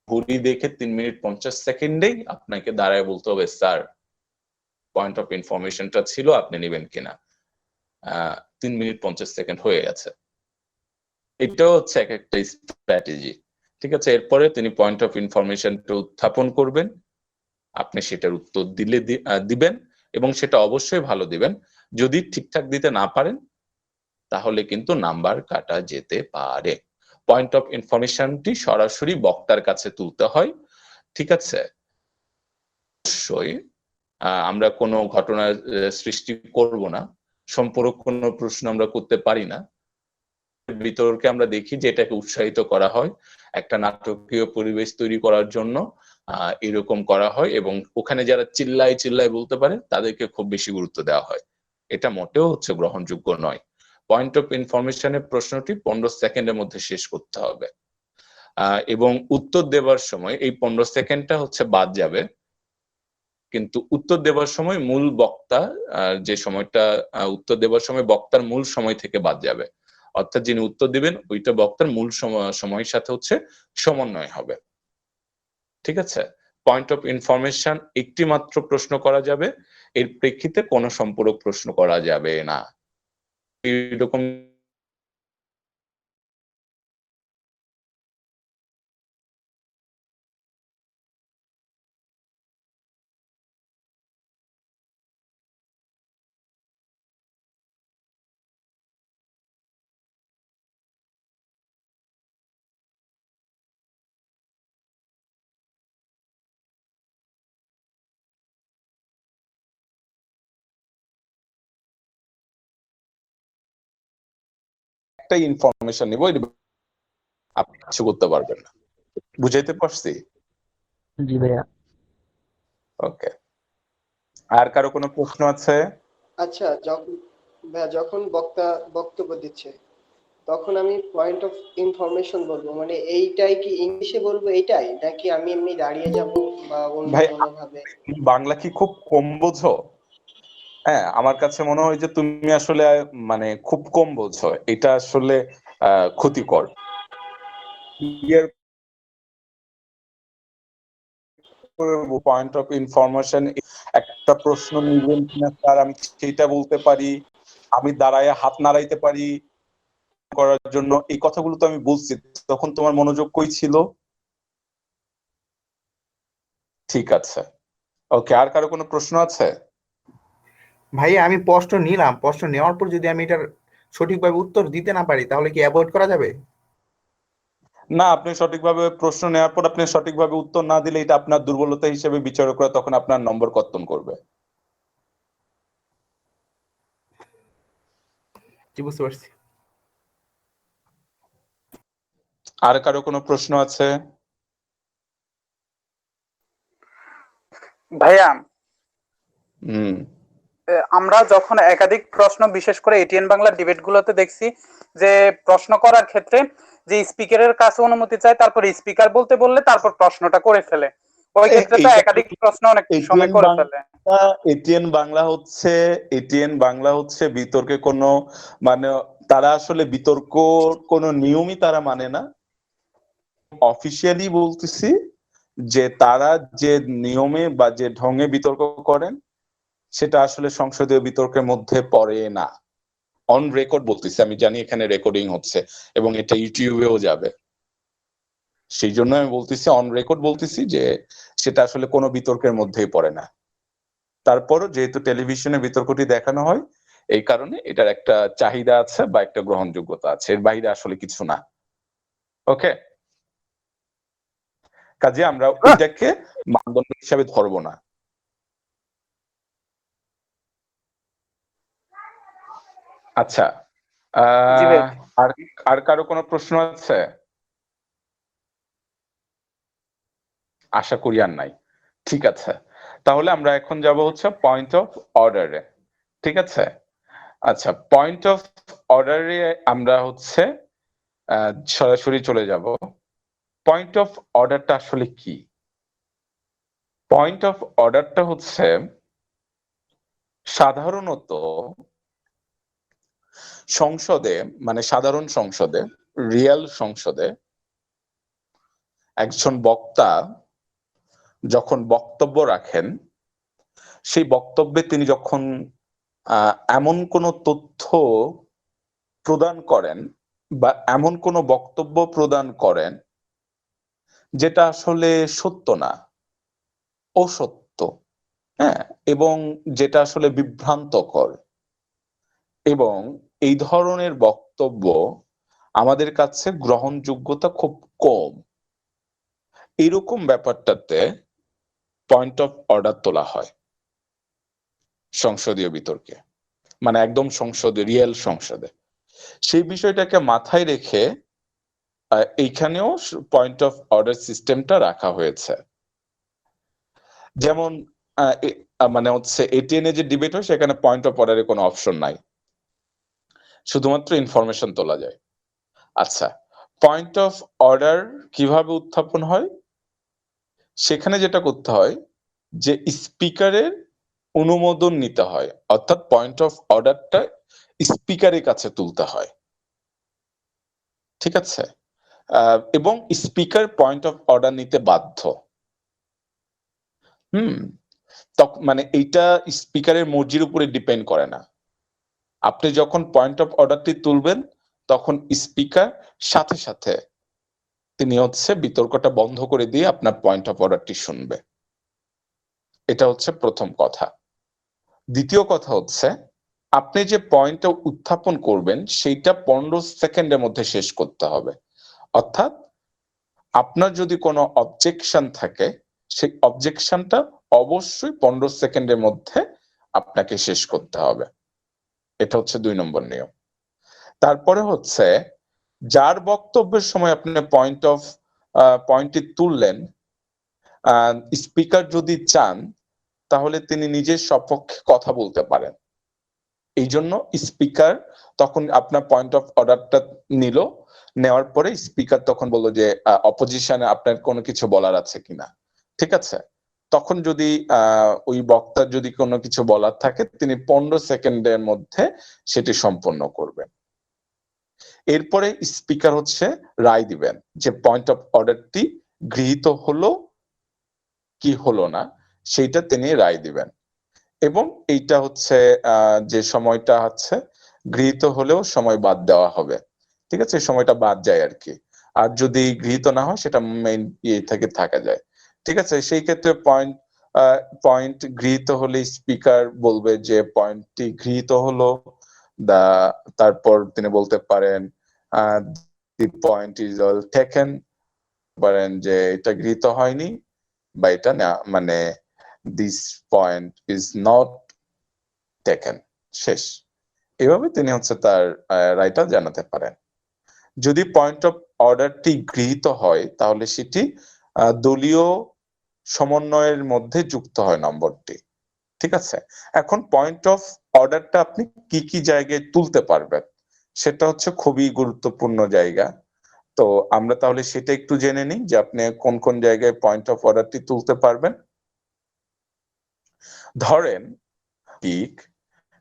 ঘড়ি দেখে 3 মিনিট 50 সেকেন্ডেই আপনাকে দাঁড়ায় বলতে হবে স্যার পয়েন্ট অফ ইনফরমেশনটা ছিল আপনি নেবেন কিনা। 3 মিনিট 50 সেকেন্ড হয়ে গেছে। এটাও হচ্ছে এক একটা স্ট্র্যাটেজি। ঠিক আছে, এরপরে তিনি পয়েন্ট অফ ইনফরমেশনটা উত্থাপন করবেন, আপনি সেটার উত্তর দিবেন এবং সেটা অবশ্যই ভালো দিবেন। যদি ঠিকঠাক দিতে না পারেন তাহলে কিন্তু নাম্বার কাটা যেতে পারে। পয়েন্ট অফ ইনফরমেশনটি সরাসরি বক্তার কাছে তুলতে হয়। ঠিক আছে, অবশ্যই আমরা কোনো ঘটনার সৃষ্টি করব না, সম্পূরক কোনো প্রশ্ন আমরা করতে পারি না। বিতর্কে আমরা দেখি যে এটাকে উৎসাহিত করা হয়, একটা নাটকীয় পরিবেশ তৈরি করার জন্য এরকম করা হয় এবং ওখানে যারা চিল্লায় বলতে পারে তাদেরকে খুব বেশি গুরুত্ব দেওয়া হয়। এটা মোটেও হচ্ছে গ্রহণযোগ্য নয়। পয়েন্ট অফ ইনফরমেশনের প্রশ্নটি 15 সেকেন্ডের মধ্যে শেষ করতে হবে এবং উত্তর দেবার সময় এই 15 সেকেন্ডটা হচ্ছে বাদ যাবে, কিন্তু উত্তর দেবার সময় মূল বক্তা যে সময়টা উত্তর দেবার সময় বক্তার মূল সময় থেকে বাদ যাবে, অর্থাৎ যিনি উত্তর দিবেন ওইটা বক্তার মূল সময়ের সাথে হচ্ছে সমন্বয় হবে। ঠিক আছে, পয়েন্ট অফ ইনফরমেশন একটি মাত্র প্রশ্ন করা যাবে এর প্রেক্ষিতে কোনো সম্পূরক প্রশ্ন করা যাবে না। এরকম একটা ইনফরমেশন নিব, আপনি কিছু করতে পারবেন না। বুঝাইতে পারছি? জি ভাইয়া। ওকে, আর কারো কোনো প্রশ্ন আছে? আচ্ছা, যখন বক্তা বক্তব্য দিচ্ছে তখন আমি পয়েন্ট অফ ইনফরমেশন বলবো, মানে এইটাই কি ইংলিশে বলবো এইটাই, নাকি আমি এমনি দাঁড়িয়ে যাব বা অন্য ভাই, কোনো ভাবে? বাংলা কি খুব কম বোঝো? হ্যাঁ, আমার কাছে মনে হয় যে তুমি আসলে মানে খুব কম বোঝো, এটা আসলে ক্ষতিকর। পয়েন্ট অফ ইনফরমেশন, একটা প্রশ্ন নিবেন কিনা স্যার আমি সেটা বলতে পারি, আমি দাঁড়ায় হাত নাড়াইতে পারি করার জন্য, এই কথাগুলো তো আমি বলছি, তখন তোমার মনোযোগ কই ছিল? ঠিক আছে, ওকে, আর কারো কোনো প্রশ্ন আছে? ভাইয়া আমি প্রশ্ন নিলাম, প্রশ্ন নেওয়ার পর যদি আমি এটার সঠিকভাবে উত্তর দিতে না পারি তাহলে কি অ্যাভয়েড করা যাবে? না, আপনি সঠিকভাবে প্রশ্ন নেওয়ার পর আপনি সঠিকভাবে উত্তর না দিলে এটা আপনার দুর্বলতা হিসেবে বিচারকরা তখন আপনার নম্বর কর্তন করবে। জি, বুঝতে পারছি। আর কারো কোনো প্রশ্ন আছে? ভাইয়া, হুম, আমরা যখন একাধিক প্রশ্ন, বিশেষ করে এটিএন বাংলার ডিবেট গুলোতে দেখছি যে প্রশ্ন করার ক্ষেত্রে যে স্পিকারের কাছে অনুমতি চায়, তারপর স্পিকার বলতে বললে তারপর প্রশ্নটা করে ফেলে, ওই ক্ষেত্রে তো একাধিক প্রশ্ন অনেক সময় করে ফেলে। এটিএন বাংলা হচ্ছে বিতর্কে কোনো মানে তারা আসলে বিতর্ক কোনো নিয়মই তারা মানে না। অফিসিয়ালি বলতেছি যে তারা যে নিয়মে বা যে ঢঙে বিতর্ক করেন সেটা আসলে সংসদীয় বিতর্কের মধ্যে পড়ে না। অন রেকর্ড বলতেছি, আমি জানি এখানে রেকর্ডিং হচ্ছে এবং এটা ইউটিউবেও যাবে, সেই জন্য আমি বলতেছি অন রেকর্ড বলতেছি যে সেটা আসলে কোনো বিতর্কের মধ্যেই পড়ে না। তারপরও যেহেতু টেলিভিশনে বিতর্কটি দেখানো হয়, এই কারণে এটার একটা চাহিদা আছে বা একটা গ্রহণযোগ্যতা আছে, এর বাইরে আসলে কিছু না। ওকে, কাজে আমরা ওইটাকে মানদণ্ড হিসাবে ধরবো না। আচ্ছা, জি ভাই। আর আর কারো কোনো প্রশ্ন আছে? আশা করি আর নাই। ঠিক আছে, তাহলে আমরা এখন যাব হচ্ছে পয়েন্ট অফ অর্ডারে। ঠিক আছে, আচ্ছা, পয়েন্ট অফ অর্ডারে আমরা হচ্ছে সরাসরি চলে যাব। পয়েন্ট অফ অর্ডারটা আসলে কি? পয়েন্ট অফ অর্ডারটা হচ্ছে সাধারণত সংসদে, মানে সাধারণ সংসদে, রিয়েল সংসদে একজন বক্তা যখন বক্তব্য রাখেন, সেই বক্তব্যে তিনি যখন এমন কোনো তথ্য প্রদান করেন বা এমন কোনো বক্তব্য প্রদান করেন যেটা আসলে সত্য না, অসত্য, হ্যাঁ, এবং যেটা আসলে বিভ্রান্তকর, এবং এই ধরনের বক্তব্য আমাদের কাছে গ্রহণযোগ্যতা খুব কম, এরকম ব্যাপারটাতে পয়েন্ট অফ অর্ডার তোলা হয় সংসদীয় বিতর্কে, মানে একদম সংসদে, রিয়েল সংসদে। সেই বিষয়টাকে মাথায় রেখে এইখানেও পয়েন্ট অফ অর্ডার সিস্টেমটা রাখা হয়েছে। যেমন মানে হচ্ছে এটিএন এ যে ডিবেট হয় সেখানে পয়েন্ট অফ অর্ডারে কোনো অপশন নাই, শুধুমাত্র ইনফরমেশন তোলা যায়। আচ্ছা, পয়েন্ট অফ অর্ডার কিভাবে উত্থাপন হয়? সেখানে যেটা করতে হয় যে স্পিকারের অনুমোদন নিতে হয়, অর্থাৎ পয়েন্ট অফ অর্ডারটা স্পিকারের কাছে তুলতে হয়। ঠিক আছে, এবং স্পিকার পয়েন্ট অফ অর্ডার নিতে বাধ্য। তখন মানে এইটা স্পিকারের মর্জির উপরে ডিপেন্ড করে না। আপনি যখন পয়েন্ট অফ অর্ডারটি তুলবেন তখন স্পিকার সাথে সাথে তিনি হচ্ছে বিতর্কটা বন্ধ করে দিয়ে আপনার পয়েন্ট অফ অর্ডারটি শুনবে। এটা হচ্ছে প্রথম কথা। দ্বিতীয় কথা হচ্ছে আপনি যে পয়েন্টটা উত্থাপন করবেন সেইটা 15 সেকেন্ডের মধ্যে শেষ করতে হবে। অর্থাৎ আপনার যদি কোনো অবজেকশন থাকে সেই অবজেকশনটা অবশ্যই 15 সেকেন্ডের মধ্যে আপনাকে শেষ করতে হবে। এটা হচ্ছে 2 নম্বর নিয়ম। তারপরে হচ্ছে যার বক্তব্যের সময় আপনি পয়েন্টটি তুললেন, স্পিকার যদি চান তাহলে তিনি নিজের সপক্ষে কথা বলতে পারেন। এই জন্য স্পিকার তখন আপনার পয়েন্ট অফ অর্ডারটা নিল, নেওয়ার পরে স্পিকার তখন বললো যে অপোজিশনে আপনার কোনো কিছু বলার আছে কিনা, ঠিক আছে। তখন যদি ওই বক্তার যদি কোনো কিছু বলার থাকে তিনি 15 সেকেন্ডের মধ্যে সেটি সম্পন্ন করবেন। এরপরে স্পিকার হচ্ছে রায় দিবেন যে পয়েন্ট অফ অর্ডারটি গৃহীত হলো কি হলো না, সেইটা তিনি রায় দিবেন। এবং এইটা হচ্ছে যে সময়টা আছে গৃহীত হলেও সময় বাদ দেওয়া হবে, ঠিক আছে, সময়টা বাদ যায় আর কি। আর যদি গৃহীত না হয় সেটা মেইন ইয়ে থেকে থাকা যায়, ঠিক আছে। সেই ক্ষেত্রে পয়েন্ট গৃহীত হলে স্পিকার বলবে যে পয়েন্টটি গৃহীত হলো, তারপর তিনি বলতে পারেন the point is all taken, পারেন যে এটা গৃহীত হয়নি বা এটা না, মানে this point is not taken, শেষ। এভাবে তিনি হচ্ছে তার রায়টা জানাতে পারেন। যদি পয়েন্ট অফ অর্ডারটি গৃহীত হয় তাহলে সেটি দলীয় সমন্বয়ের মধ্যে যুক্ত হয় নম্বরটি, ঠিক আছে। এখন পয়েন্ট অফ অর্ডারটা আপনি কি কি জায়গায় তুলতে পারবেন সেটা হচ্ছে খুবই গুরুত্বপূর্ণ জায়গা। তো আমরা তাহলে সেটা একটু জেনে নিই যে আপনি কোন কোন জায়গায় পয়েন্ট অফ অর্ডারটি তুলতে পারবেন। ধরেন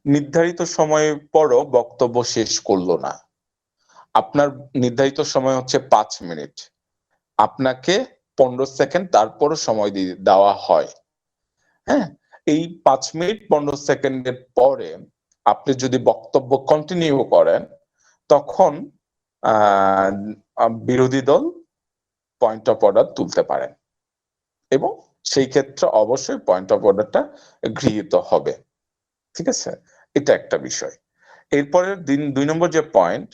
নির্ধারিত সময়ের পরও বক্তব্য শেষ করলো না, আপনার নির্ধারিত সময় হচ্ছে 5 মিনিট, আপনাকে 15 সেকেন্ড তারপরও সময় দেওয়া হয়। হ্যাঁ, এই 5 মিনিট 15 সেকেন্ডের পরে আপনি যদি বক্তব্য কন্টিনিউ করেন তখন বিরোধী দল পয়েন্ট অফ অর্ডার তুলতে পারেন এবং সেই ক্ষেত্রে অবশ্যই পয়েন্ট অফ অর্ডারটা গৃহীত হবে, ঠিক আছে। এটা একটা বিষয়। এরপরে 2 নম্বর যে পয়েন্ট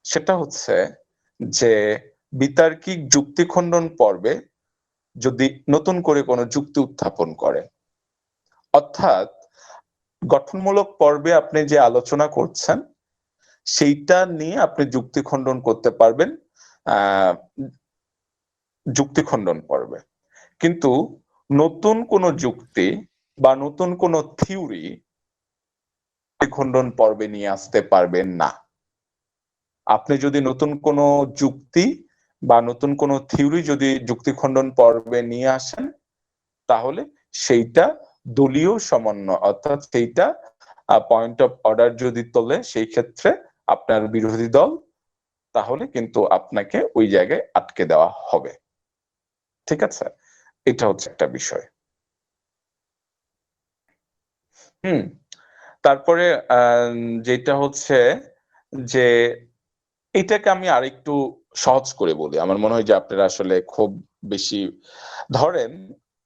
সেটা হচ্ছে যে বিতার্কিক যুক্তি খণ্ডন পর্বে যদি নতুন করে কোনো যুক্তি উত্থাপন করে, অর্থাৎ গঠনমূলক পর্বে আপনি যে আলোচনা করছেন সেইটা নিয়ে আপনি যুক্তি খণ্ডন করতে পারবেন যুক্তি খণ্ডন পর্বে, কিন্তু নতুন কোনো যুক্তি বা নতুন কোনো থিওরি খণ্ডন পর্বে নিয়ে আসতে পারবেন না। আপনি যদি নতুন কোনো যুক্তি বা নতুন কোনো থিওরি যদি যুক্তি খণ্ডন পর্বে নিয়ে আসেন তাহলে সেইটা দলীয় সমন্বয়, অর্থাৎ সেইটা পয়েন্ট অফ অর্ডার যদি তোলে সেই ক্ষেত্রে আপনার বিরোধী দল, তাহলে কিন্তু আপনাকে ওই জায়গায় আটকে দেওয়া হবে, ঠিক আছে। এটা হচ্ছে একটা বিষয়। তারপরে যেটা হচ্ছে যে এটাকে আমি আরেকটু সহজ করে বলি, আমার মনে হয় যে আপনারা আসলে খুব বেশি, ধরেন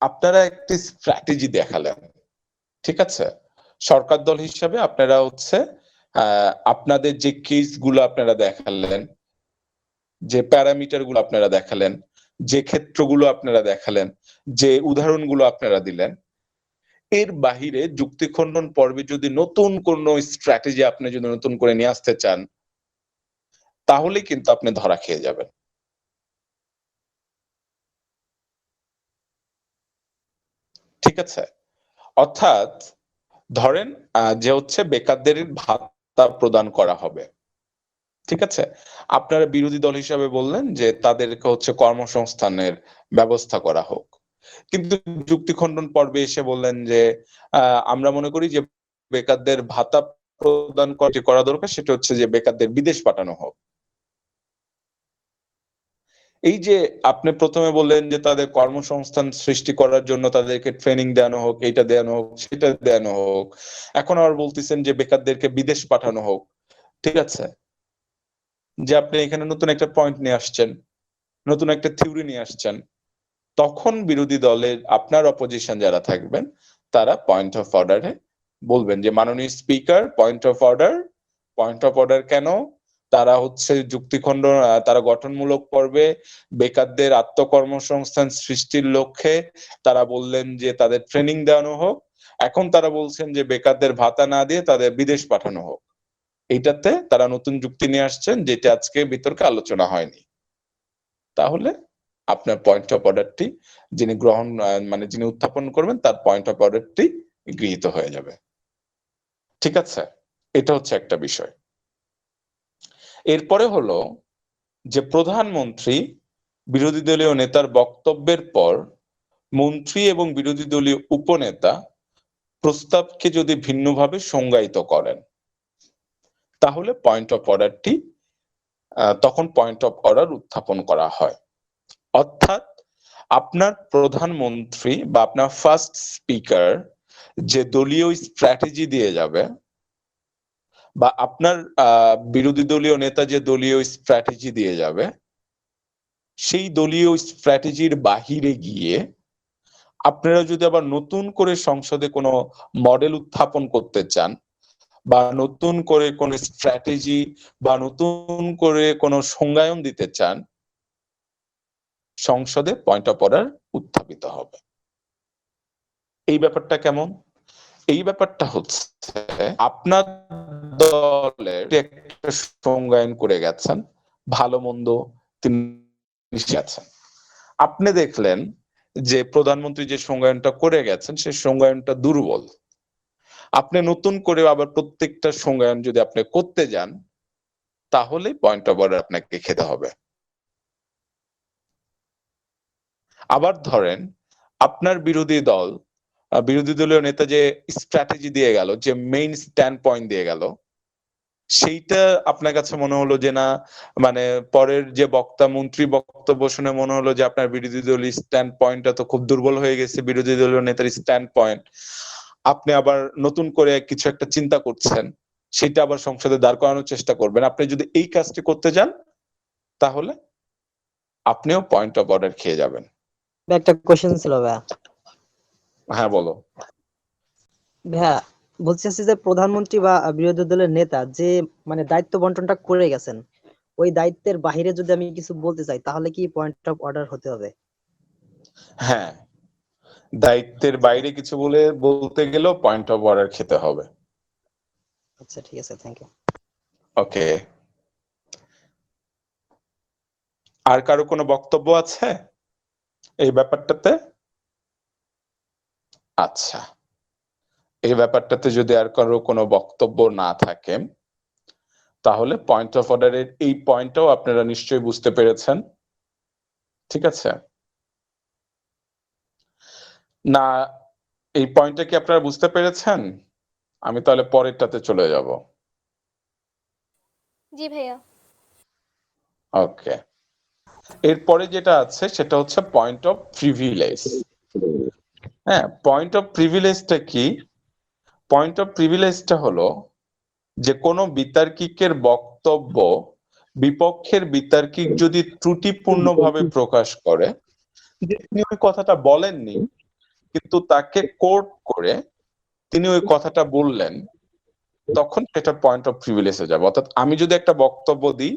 আপনারা একটি স্ট্র্যাটেজি দেখালেন, ঠিক আছে, সরকার দল হিসাবে আপনারা হচ্ছে আপনাদের যে কেস গুলো আপনারা দেখালেন, যে প্যারামিটার গুলো আপনারা দেখালেন, যে ক্ষেত্রগুলো আপনারা দেখালেন, যে উদাহরণগুলো আপনারা দিলেন, এর বাহিরে যুক্তি খণ্ডন পর্বে যদি নতুন কোনো স্ট্র্যাটেজি আপনি যদি নতুন করে নিয়ে আসতে চান তাহলে কিন্তু আপনি ধরা খেয়ে যাবেন, ঠিক আছে। অর্থাৎ ধরেন যে হচ্ছে বেকারদের ভাতা প্রদান করা হবে, ঠিক আছে, আপনারা বিরোধী দল হিসাবে বললেন যে তাদেরকে হচ্ছে কর্মসংস্থানের ব্যবস্থা করা হোক, কিন্তু যুক্তি খণ্ডন পর্বে এসে বললেন যে আমরা মনে করি যে বেকারদের ভাতা প্রদান করা দরকার, সেটা হচ্ছে যে বেকারদের বিদেশ পাঠানো হোক। এই যে আপনি প্রথমে বললেন যে তাদের কর্মসংস্থান সৃষ্টি করার জন্য তাদেরকে ট্রেনিং দেওয়ানো হোক, এইটা দেওয়ানো হোক, সেটা দেওয়ানো হোক, এখন আবার বলতেছেন যে বেকারদেরকে বিদেশ পাঠানো হোক। ঠিক আছে, যে আপনি এখানে নতুন একটা পয়েন্ট নিয়ে আসছেন, নতুন একটা থিওরি নিয়ে আসছেন, তখন বিরোধী দলের আপনার অপোজিশন যারা থাকবেন তারা পয়েন্ট অফ অর্ডারে বলবেন যে মাননীয় speaker, point of order. Point of order কেন? তারা হচ্ছে যুক্তিখণ্ড, তারা গঠনমূলক পর্বে বেকারদের আত্মকর্মসংস্থান সৃষ্টির লক্ষ্যে তারা বললেন যে তাদের ট্রেনিং দেওয়ানো হোক, এখন তারা বলছেন যে বেকারদের ভাতা না দিয়ে তাদের বিদেশ পাঠানো হোক। এইটাতে তারা নতুন যুক্তি নিয়ে আসছেন যেটা আজকে বিতর্কে আলোচনা হয়নি। তাহলে আপনার পয়েন্ট অফ অর্ডারটি যিনি গ্রহণ মানে যিনি উত্থাপন করবেন তার পয়েন্ট অফ অর্ডারটি গৃহীত হয়ে যাবে। ঠিক আছে, এটা হচ্ছে একটা বিষয়। এরপরে হলো যে প্রধানমন্ত্রী বিরোধী দলীয় নেতার বক্তব্যের পর মন্ত্রী এবং বিরোধী দলীয় উপনেতা প্রস্তাবকে যদি ভিন্নভাবে সংজ্ঞায়িত করেন তাহলে পয়েন্ট অফ অর্ডারটি তখন পয়েন্ট অফ অর্ডার উত্থাপন করা হয়। অর্থাৎ আপনার প্রধানমন্ত্রী বা আপনার ফার্স্ট স্পিকার যে দলীয় স্ট্র্যাটেজি দিয়ে যাবে বা আপনার বিরোধী দলীয় নেতা যে দলীয় স্ট্র্যাটেজি দিয়ে যাবে, সেই দলীয় স্ট্র্যাটেজির বাহিরে গিয়ে আপনারা যদি আবার নতুন করে সংসদে কোনো মডেল উত্থাপন করতে চান বা নতুন করে কোনো স্ট্র্যাটেজি বা নতুন করে কোনো সংজ্ঞায়ন দিতে চান, সংসদে পয়েন্ট অফ অর্ডার উত্থাপিত হবে। এই ব্যাপারটা কেমন? এই ব্যাপারটা হচ্ছে আপনার দলের একটা সংজ্ঞায়ন করে গেছেন, ভালো মন্দ তিনি আছেন, আপনি দেখলেন যে প্রধানমন্ত্রী যে সংজ্ঞায়নটা করে গেছেন সেই সংজ্ঞায়নটা দুর্বল, আপনি নতুন করে আবার প্রত্যেকটা সংজ্ঞায়ন যদি আপনি করতে যান তাহলে পয়েন্ট অফ অর্ডার আপনাকে খেতে হবে। আবার ধরেন আপনার বিরোধী দলীয় নেতা যে স্ট্র্যাটেজি দিয়ে গেল, যে মেইন স্ট্যান্ড পয়েন্ট দিয়ে গেল, সেইটা আপনার কাছে মনে হলো যে না, মানে পরের যে মন্ত্রী বক্তব্য শুনে মনে হলো যে আপনার বিরোধী দলীয় স্ট্যান্ড পয়েন্টটা তো খুব দুর্বল হয়ে গেছে, বিরোধী দলীয় নেতার স্ট্যান্ড পয়েন্ট, আপনি আবার নতুন করে কিছু একটা চিন্তা করছেন, সেটা আবার সংসদে দাঁড় করানোর চেষ্টা করবেন। আপনি যদি এই কাজটি করতে যান তাহলে আপনিও পয়েন্ট অফ অর্ডার খেয়ে যাবেন। একটা কোশ্চেন ছিল ভাইয়া। হ্যাঁ বলো। ভাইয়া বলছি যে প্রধানমন্ত্রী বা বিরোধী দলের নেতা যে মানে দায়িত্ব বন্টনটা করে গেছেন, ওই দায়িত্বের বাইরে যদি আমি কিছু বলতে চাই তাহলে কি পয়েন্ট অফ অর্ডার হতে হবে? হ্যাঁ, দায়িত্বের বাইরে কিছু বলতে গেলেও পয়েন্ট অফ অর্ডার খেতে হবে। আচ্ছা ঠিক আছে, থ্যাংক ইউ। ওকে, আর কারো কোনো বক্তব্য আছে এই ব্যাপারটাতে? আচ্ছা, এই ব্যাপারটাতে যদি আর কারো কোনো বক্তব্য না থাকে তাহলে পয়েন্ট অফ অর্ডারের এই পয়েন্টটাও আপনারা নিশ্চয়ই বুঝতে পেরেছেন। ঠিক আছে না? এই পয়েন্টটা কি আপনারা বুঝতে পেরেছেন? আমি তাহলে পরেরটাতে চলে যাব। জি ভাইয়া। ওকে, এরপরে যেটা আছে সেটা হচ্ছে পয়েন্ট অফ প্রিভিলেজ। হ্যাঁ, পয়েন্ট অফ প্রিভিলেজটা কি? পয়েন্ট অফ প্রিভিলেজটা হলো যে কোনো বিতার্কিকের বক্তব্য বিপক্ষের বিতার্কিক যদি ত্রুটিপূর্ণভাবে প্রকাশ করে যে তিনি ওই কথাটা বলেননি কিন্তু তাকে কোট করে তিনি ওই কথাটা বললেন, তখন সেটা পয়েন্ট অফ প্রিভিলেজে যাবে। অর্থাৎ আমি যদি একটা বক্তব্য দিই,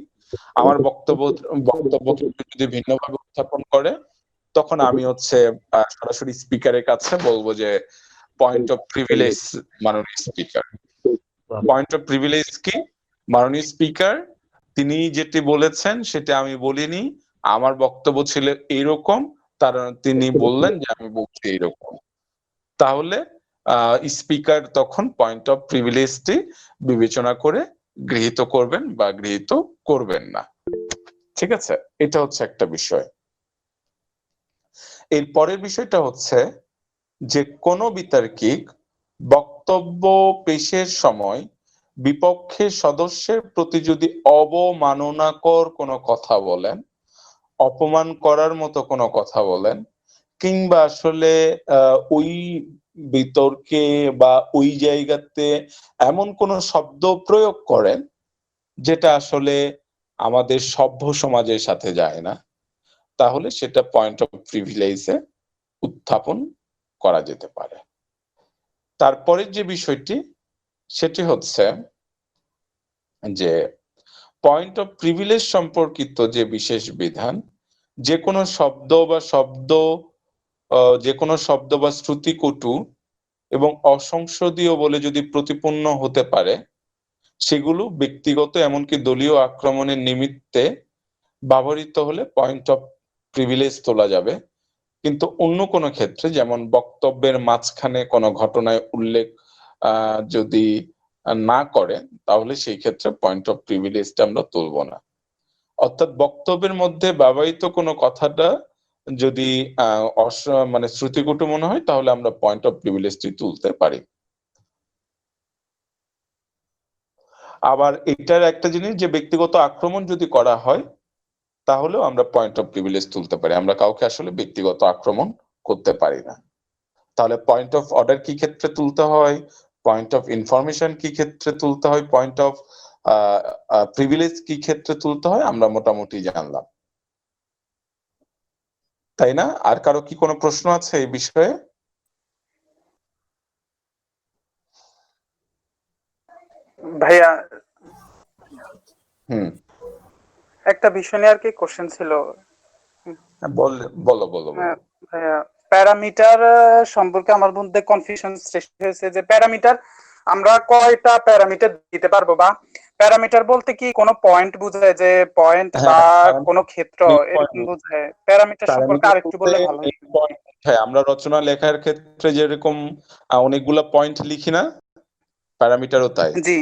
আমার বক্তব্যকে যদি ভিন্নভাবে উত্থাপন করে, তখন আমি সরাসরি স্পিকারের কাছে বলবো যে পয়েন্ট অফ প্রিভিলেজ মাননীয় স্পিকার। পয়েন্ট অফ প্রিভিলেজ কি? মাননীয় স্পিকার তিনি যেটি বলেছেন সেটা আমি বলিনি, আমার বক্তব্য ছিল এইরকম, তিনি বললেন যে আমি বলছি এইরকম। তাহলে স্পিকার তখন পয়েন্ট অফ প্রিভিলেজটি বিবেচনা করে গৃহীত করবেন বা গৃহীত করবেন না। ঠিক আছে, এটা হচ্ছে একটা বিষয়। এর পরের বিষয়টা হচ্ছে যে কোনো বিতার্কিক বক্তব্য পেশের সময় বিপক্ষের সদস্যের প্রতি যদি অবমাননাকর কোনো কথা বলেন অপমান করার মতো কোনো কথা বলেন, কিংবা আসলে ওই বিতর্কে বা ওই জায়গাতে এমন কোনো শব্দ প্রয়োগ করেন যেটা আসলে আমাদের সভ্য সমাজের সাথে যায় না, তাহলে সেটা পয়েন্ট অফ প্রিভিলেজে উত্থাপন করা যেতে পারে। তারপরের যে বিষয়টি সেটি হচ্ছে যে পয়েন্ট অফ প্রিভিলেজ সম্পর্কিত যে বিশেষ বিধান, যে কোনো শব্দ বা শ্রুতিকটু এবং অসংসদীয় বলে যদি প্রতিপন্ন হতে পারে, সেগুলো ব্যক্তিগত এমনকি দলীয় আক্রমণের নিমিত্তে ব্যবহৃত হলে পয়েন্ট অফ প্রিভিলেজ তোলা যাবে। কিন্তু অন্য কোনো ক্ষেত্রে, যেমন বক্তব্যের মাঝখানে কোনো ঘটনায় উল্লেখ যদি না করে, তাহলে সেই ক্ষেত্রে পয়েন্ট অফ প্রিভিলেজটা আমরা তুলব না। অর্থাৎ বক্তব্যের মধ্যে ব্যবহৃত কোনো কথাটা যদি মানে শ্রুতিকটু মনে হয়, তাহলে আমরা পয়েন্ট অফ প্রিভিলেজটি তুলতে পারি। আবার এটার একটা জিনিস যে ব্যক্তিগত আক্রমণ যদি করা হয়, তাহলেও আমরা পয়েন্ট অফ প্রিভিলেজ তুলতে পারি। আমরা কাউকে আসলে ব্যক্তিগত আক্রমণ করতে পারি না। তাহলে পয়েন্ট অফ অর্ডার কি ক্ষেত্রে তুলতে হয়, পয়েন্ট অফ ইনফরমেশন কি ক্ষেত্রে তুলতে হয়, পয়েন্ট অফ প্রিভিলেজ কি ক্ষেত্রে তুলতে হয়, আমরা মোটামুটি জানলাম, তাই না? আর কারো কি কোনো প্রশ্ন আছে এই বিষয়ে? ভাইয়া একটা বিষয় নিয়ে আর কি কোশ্চেন ছিল। বলো বলো বলো। ভাইয়া প্যারামিটার সম্পর্কে আমার মধ্যে কনফিউশন সৃষ্টি হয়েছে যে প্যারামিটার আমরা কয়টা প্যারামিটার দিতে পারবো, বা প্যারামিটার বলতে কি কোনো পয়েন্ট বোঝায়, যে পয়েন্ট বা কোনো ক্ষেত্র এরকম বোঝায়? প্যারামিটার সম্পর্কে আরেকটু বললে ভালো হয়। হ্যাঁ, আমরা রচনা লেখার ক্ষেত্রে যেরকম অনেকগুলা পয়েন্ট লিখি না, প্যারামিটারও তাই। জি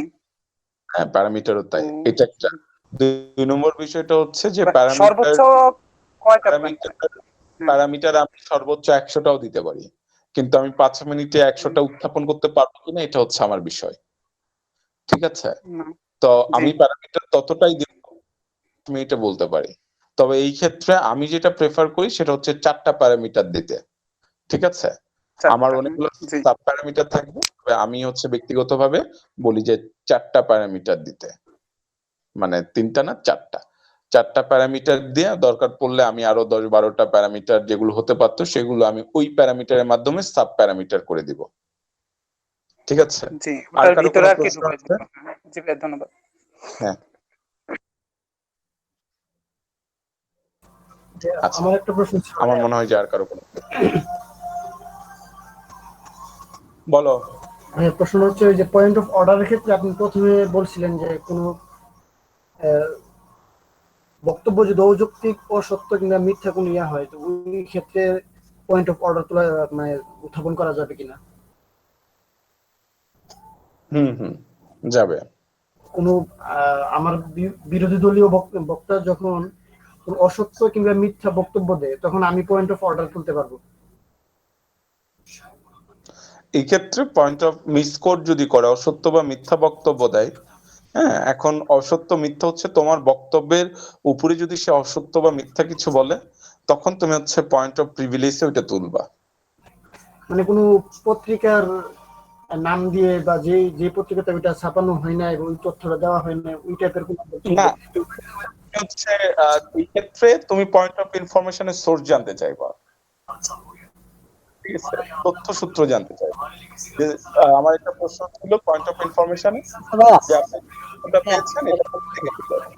হ্যাঁ, প্যারামিটারও তাই। এটা একটা। 2 নম্বর বিষয়টা হচ্ছে যে সর্বোচ্চ কয়টা প্যারামিটার আমি সর্বোচ্চ 100টাও দিতে পারি, কিন্তু আমি 5 মিনিটে 100টা উত্থাপন করতে পারবো কিনা, এটা হচ্ছে আমার বিষয়। ঠিক আছে? তো আমি প্যারামিটার ততটাই দিব, আমি এটা বলতে পারি। তবে এই ক্ষেত্রে আমি যেটা প্রেফার করি সেটা হচ্ছে 4টা প্যারামিটার দিতে। ঠিক আছে? আমার অনেকগুলো সাব প্যারামিটার থাকবে, তবে আমি হচ্ছে ব্যক্তিগতভাবে বলি যে 4টা প্যারামিটার দিতে, মানে 3টা না 4টা প্যারামিটার দিয়ে দরকার পড়লে আমি আরো 10-12টা প্যারামিটার যেগুলো হতে পারতো, সেগুলো আমি ওই প্যারামিটারের মাধ্যমে সাব প্যারামিটার করে দিব। ঠিক আছে? জি, আর কারো ভিতরে কোনো আর কি প্রশ্ন আছে? জি ভাই, ধন্যবাদ। হ্যাঁ, আচ্ছা, আমার একটা প্রশ্ন ছিল। আমার মনে হয় যে আর কারো কোনো বলো। প্রশ্ন হচ্ছে যে পয়েন্ট অফ অর্ডারের ক্ষেত্রে আপনি প্রথমে বলছিলেন যে কোনো বক্তব্য যদি অযৌক্তিক, অসত্য কিংবা মিথ্যা কোনো ইয়া হয়, তো ওই ক্ষেত্রে পয়েন্ট অফ অর্ডার তোলা মানে উত্থাপন করা যাবে কিনা? যাবে। কোনো আমার বিরোধী দলীয় বক্তা যখন অসত্য কিংবা মিথ্যা বক্তব্য দেয়, তখন আমি পয়েন্ট অফ অর্ডার তুলতে পারবো? এই ক্ষেত্রে পয়েন্ট অফ মিসকোট যদি করে, অসত্য বা মিথ্যা বক্তব্য দেয়, হ্যাঁ, এখন অসত্য মিথ্যা হচ্ছে তোমার বক্তব্যের উপরে যদি সে অসত্য বা মিথ্যা কিছু বলে, তখন তুমি হচ্ছে পয়েন্ট অফ প্রিভিলেজে ওইটা তুলবা। মানে কোনো পত্রিকার নাম দিয়ে বা যে পত্রিকাতে ওইটা ছাপানো হয় না এবং ওই তথ্যটা দেওয়া হয় না, ওই টাইপের কোনো না, হচ্ছে এই ক্ষেত্রে তুমি পয়েন্ট অফ ইনফরমেশনের সোর্স জানতে চাইবা। ঠিক আছে? তথ্য সূত্র জানতে চাইবা। যে আমার একটা প্রশ্ন ছিল পয়েন্ট অফ ইনফরমেশনে, যে আপনি কোনটা পেয়েছেন, এটা কোথা থেকে পেলেন,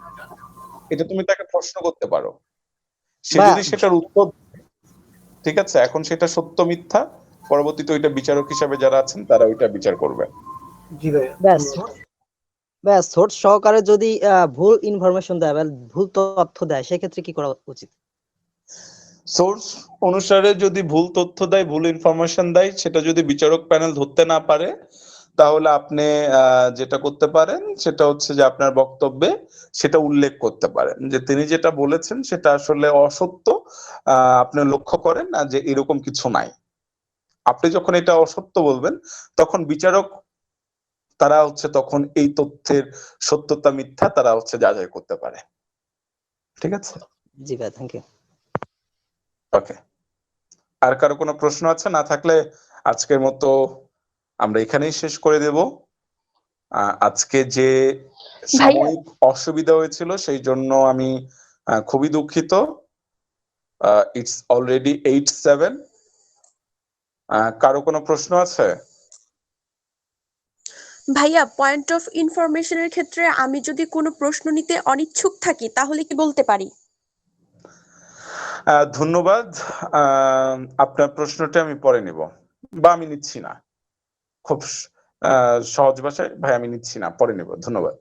এটা তুমি তাকে প্রশ্ন করতে পারো। সে যদি সেটার উত্তর, ঠিক আছে, এখন সেটা সত্য মিথ্যা পরবর্তীতে ওইটা বিচারক হিসাবে যারা আছেন তারা ওইটা বিচার করবে। জি ভাই, ব্যাস সোর্স সহকারে যদি ভুল ইনফরমেশন দেয় বা ভুল তথ্য দেয়, সেক্ষেত্রে কি করা উচিত? সোর্স অনুসারে যদি ভুল তথ্য দেয়, ভুল ইনফরমেশন দেয়, সেটা যদি বিচারক প্যানেল ধরতে না পারে, তাহলে আপনি যেটা করতে পারেন সেটা হচ্ছে যে আপনার বক্তব্যে সেটা উল্লেখ করতে পারেন যে তিনি যেটা বলেছেন সেটা আসলে অসত্য, আপনি লক্ষ্য করেন না যে এরকম কিছু নাই। আপনি যখন এটা অসত্য বলবেন, তখন বিচারক তারা হচ্ছে তখন এই তথ্যের সত্যতা মিথ্যা তারা হচ্ছে যাচাই করতে পারে। ঠিক আছে? জি ভাইয়া, থ্যাংক ইউ। ওকে, আর কারো কোনো প্রশ্ন আছে? না থাকলে আজকের মতো আমরা এখানেই শেষ করে দেব। আজকে যে সাময়িক অসুবিধা হয়েছিল সেই জন্য আমি খুবই দুঃখিত। It's already 8:07। কারো কোনো প্রশ্ন আছে? ভাইয়া, পয়েন্ট অফ ইনফরমেশনের ক্ষেত্রে আমি যদি কোনো প্রশ্ন নিতে অনিচ্ছুক থাকি তাহলে কি বলতে পারি? ধন্যবাদ। আপনার প্রশ্নটা আমি পরে নিব, বা আমি নিচ্ছি না। খুব সহজ ভাষায়, ভাই আমি নিচ্ছি না, পরে নেব। ধন্যবাদ।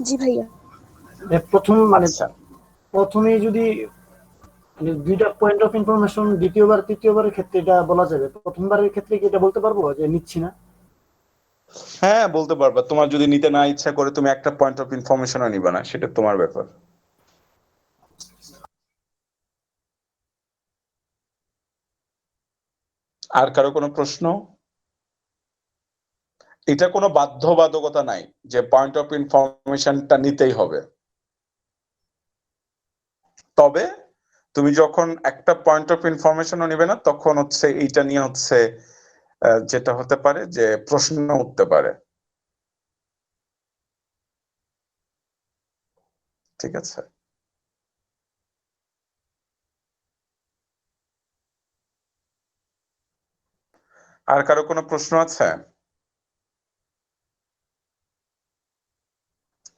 জি ভাইয়া। প্রথম মানে আচ্ছা, প্রথমে যদি মানে দুইটা পয়েন্ট অফ ইনফরমেশন দ্বিতীয়বার তৃতীয়বারের ক্ষেত্রে এটা বলা যাবে, প্রথমবারের ক্ষেত্রে কি এটা বলতে পারবো যে নিচ্ছি না? হ্যাঁ বলতে পারবা। তোমার যদি নিতে না ইচ্ছা করে তুমি একটা পয়েন্ট অফ ইনফরমেশনও নিবা না, সেটা তোমার ব্যাপার। আর কারো কোনো প্রশ্ন? এটা কোনো বাধ্যবাধকতা নাই যে পয়েন্ট অফ ইনফরমেশনটা নিতেই হবে। তবে তুমি যখন একটা পয়েন্ট অফ ইনফরমেশনও নিবে না, তখন হচ্ছে এইটা নিয়ে হচ্ছে যেটা হতে পারে যে প্রশ্ন উঠতে পারে। ঠিক আছে? আর কারো কোনো প্রশ্ন আছে?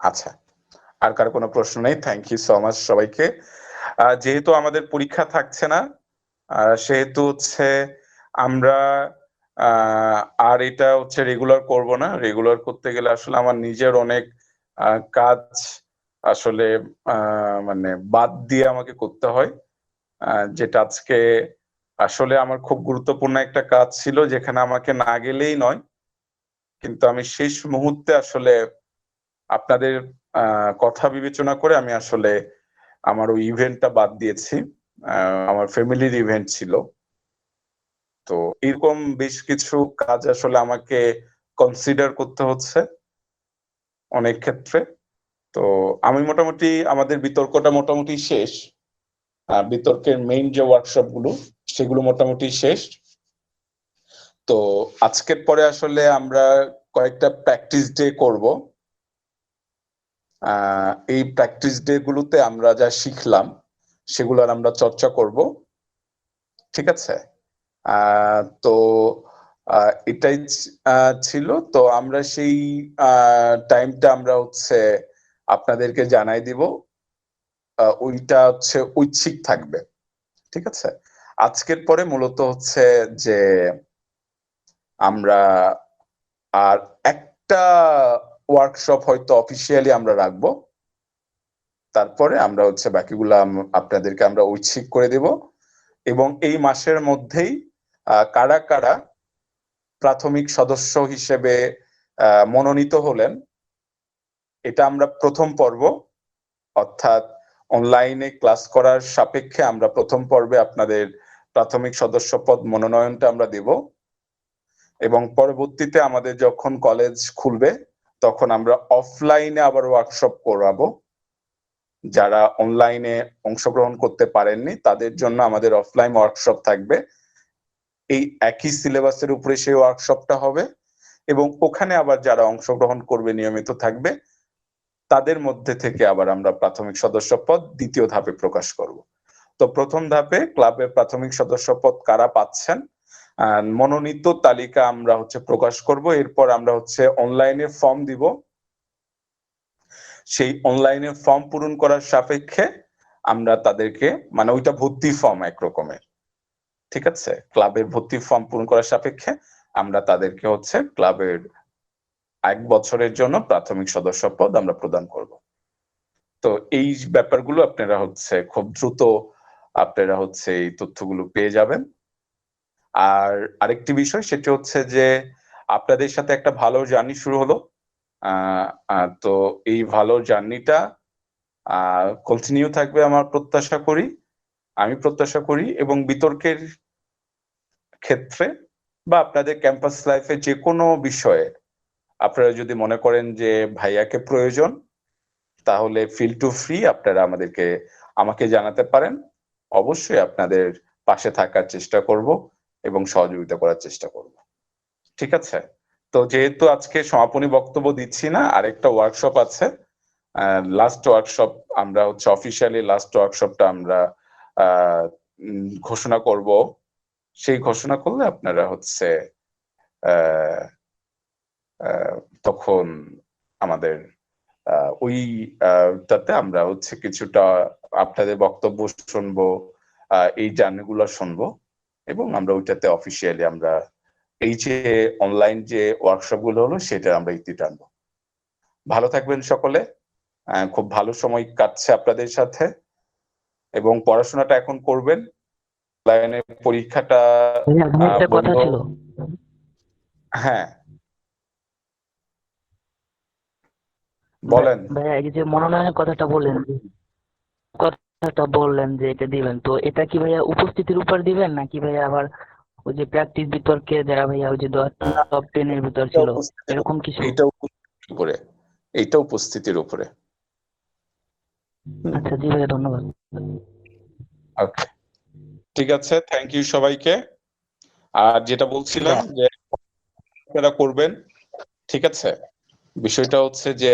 আচ্ছা, আর কারো কোনো প্রশ্ন নেই। থ্যাংক ইউ সো মাচ সবাইকে। যেহেতু আমাদের পরীক্ষা থাকছে না, সেহেতু হচ্ছে আমরা আর এটা হচ্ছে রেগুলার করব না। রেগুলার করতে গেলে আসলে আমার নিজের অনেক কাজ আসলে মানে বাদ দিয়ে আমাকে করতে হয়, যেটা আজকে আসলে আমার খুব গুরুত্বপূর্ণ একটা কাজ ছিল, যেখানে আমাকে না গেলেই নয়। কিন্তু আমি শেষ মুহূর্তে আসলে আপনাদের কথা বিবেচনা করে আমি আসলে আমার ওই ইভেন্টটা বাদ দিয়েছি। আমার ফ্যামিলির ইভেন্ট ছিল। তো এরকম বেশ কিছু কাজ আসলে আমাকে কনসিডার করতে হচ্ছে অনেক ক্ষেত্রে। তো আমি মোটামুটি আমাদের বিতর্কটা মোটামুটি শেষ। বিতর্কের মেইন যে ওয়ার্কশপ গুলো সেগুলো মোটামুটি শেষ। তো আজকের পরে আসলে আমরা কয়েকটা প্র্যাকটিস ডে করব। এই প্র্যাকটিস ডে গুলোতে আমরা যা শিখলাম সেগুলোর আমরা চর্চা করব। ঠিক আছে? তো এটাই ছিল। তো আমরা সেই টাইমটা আমরা হচ্ছে আপনাদেরকে জানাই দিব। ওইটা হচ্ছে ঐচ্ছিক থাকবে। ঠিক আছে? আজকের পরে মূলত হচ্ছে যে আমরা আর একটা ওয়ার্কশপ হয়তো অফিসিয়ালি আমরা রাখবো। তারপরে আমরা হচ্ছে বাকিগুলা আপনাদেরকে আমরা ঐচ্ছিক করে দেব। এবং এই মাসের মধ্যেই কারা কারা প্রাথমিক সদস্য হিসেবে মনোনীত হলেন, এটা আমরা প্রথম পর্ব, অর্থাৎ অনলাইনে ক্লাস করার সাপেক্ষে আমরা প্রথম পর্বে আপনাদের প্রাথমিক সদস্য পদ মনোনয়নটা আমরা দেব। এবং পরবর্তীতে আমাদের যখন কলেজ খুলবে তখন আমরা অফলাইনে আবার ওয়ার্কশপ করাবো। যারা অনলাইনে অংশগ্রহণ করতে পারেননি তাদের জন্য আমাদের অফলাইন ওয়ার্কশপ থাকবে। এই একই সিলেবাসের উপরে সেই ওয়ার্কশপটা হবে এবং ওখানে আবার যারা অংশগ্রহণ করবে নিয়মিত থাকবে তাদের মধ্যে থেকে আবার আমরা প্রাথমিক সদস্য পদ দ্বিতীয় ধাপে প্রকাশ করব। তো প্রথম ধাপে ক্লাবের প্রাথমিক সদস্য পদ কারা পাচ্ছেন মনোনীত তালিকা আমরা হচ্ছে প্রকাশ করব। এরপর আমরা হচ্ছে অনলাইনে ফর্ম দিব। সেই অনলাইনে ফর্ম পূরণ করার সাপেক্ষে আমরা তাদেরকে মানে ওইটা ভর্তি ফর্ম একরকমের। ঠিক আছে? ক্লাবের ভর্তি ফর্ম পূরণ করার সাপেক্ষে আমরা তাদেরকে হচ্ছে ক্লাবের 1 বছরের জন্য প্রাথমিক সদস্য পদ আমরা প্রদান করব। তো এই ব্যাপারগুলো আপনারা হচ্ছে খুব দ্রুত আপনারা হচ্ছে এই তথ্যগুলো পেয়ে যাবেন। আর আরেকটি বিষয় সেটা হচ্ছে যে আপনাদের সাথে একটা ভালো জার্নি শুরু হলো। তো এই ভালো জার্নিটা কন্টিনিউ থাকবে আমার প্রত্যাশা করি, আমি প্রত্যাশা করি। এবং বিতর্কের ক্ষেত্রে বা আপনাদের ক্যাম্পাস লাইফে যে কোনো বিষয়ে আপনারা যদি মনে করেন যে ভাইয়াকে প্রয়োজন, তাহলে ফিল টু ফ্রি আপনারা আমাকে জানাতে পারেন। অবশ্যই আপনাদের পাশে থাকার চেষ্টা করব এবং সহযোগিতা করার চেষ্টা করব। ঠিক আছে, তো যেহেতু আজকে সমাপনী বক্তব্য দিচ্ছি না, আরেকটা ওয়ার্কশপ আছে, লাস্ট ওয়ার্কশপ আমরা হচ্ছে অফিসিয়ালি লাস্ট ওয়ার্কশপটা আমরা ঘোষণা করব। সেই ঘোষণা করলে আপনারা হচ্ছে তখন আমাদের ওইটাতে আমরা হচ্ছে কিছুটা আপনাদের বক্তব্য শুনবো, এই জার্নিগুলো শুনবো এবং আমরা ওইটাতে অফিসিয়ালি আমরা এই যে অনলাইন যে ওয়ার্কশপ গুলো হলো সেটা আমরা ইতি টানবো। ভালো থাকবেন সকলে, খুব ভালো সময় কাটছে আপনাদের সাথে এবং পড়াশোনাটা এখন করবেন। অনলাইনে পরীক্ষাটা একটা কথা ছিল। হ্যাঁ বলেন ভাইয়া, এই যে মনোনয়নের কথাটা বললেন যে এটা দিবেন, তো এটা কি ভাইয়া উপস্থিতির উপর দিবেন নাকি ভাইয়া আবার ওই যে প্র্যাকটিস বিতর্কে যারা ভাইয়া ওই যে টপ 10 এর ভিতর ছিল এরকম কিছু? এইটা উপস্থিতির উপরে। আচ্ছা জি ভাইয়া, ধন্যবাদ। ওকে, ঠিক আছে, থ্যাংক ইউ সবাইকে। আর যেটা বলছিলাম যে আপনারা করবেন, ঠিক আছে, বিষয়টা হচ্ছে যে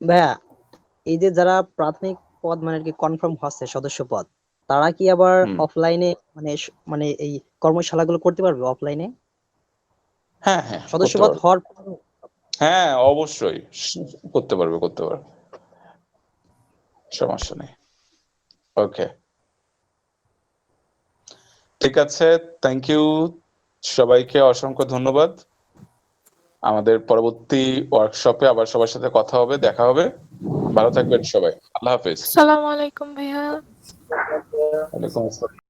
ভাইয়া, এই যে যারা প্রাথমিক পদ মানে কি কনফার্ম হচ্ছে সদস্য পদ, তারা কি আবার অফলাইনে মানে এই কর্মশালাগুলো করতে পারবে অফলাইনে? হ্যাঁ হ্যাঁ, সদস্য পদ হওয়ার হ্যাঁ অবশ্যই করতে পারবে, সমস্যা নেই। ওকে, ঠিক আছে, থ্যাংক ইউ সবাইকে, অসংখ্য ধন্যবাদ। আমাদের পরবর্তী ওয়ার্কশপে আবার সবার সাথে কথা হবে, দেখা হবে। ভালো থাকবেন সবাই, আল্লাহ হাফেজ। আসসালামু আলাইকুম ভাইয়া। ওয়ালাইকুম আসসালাম।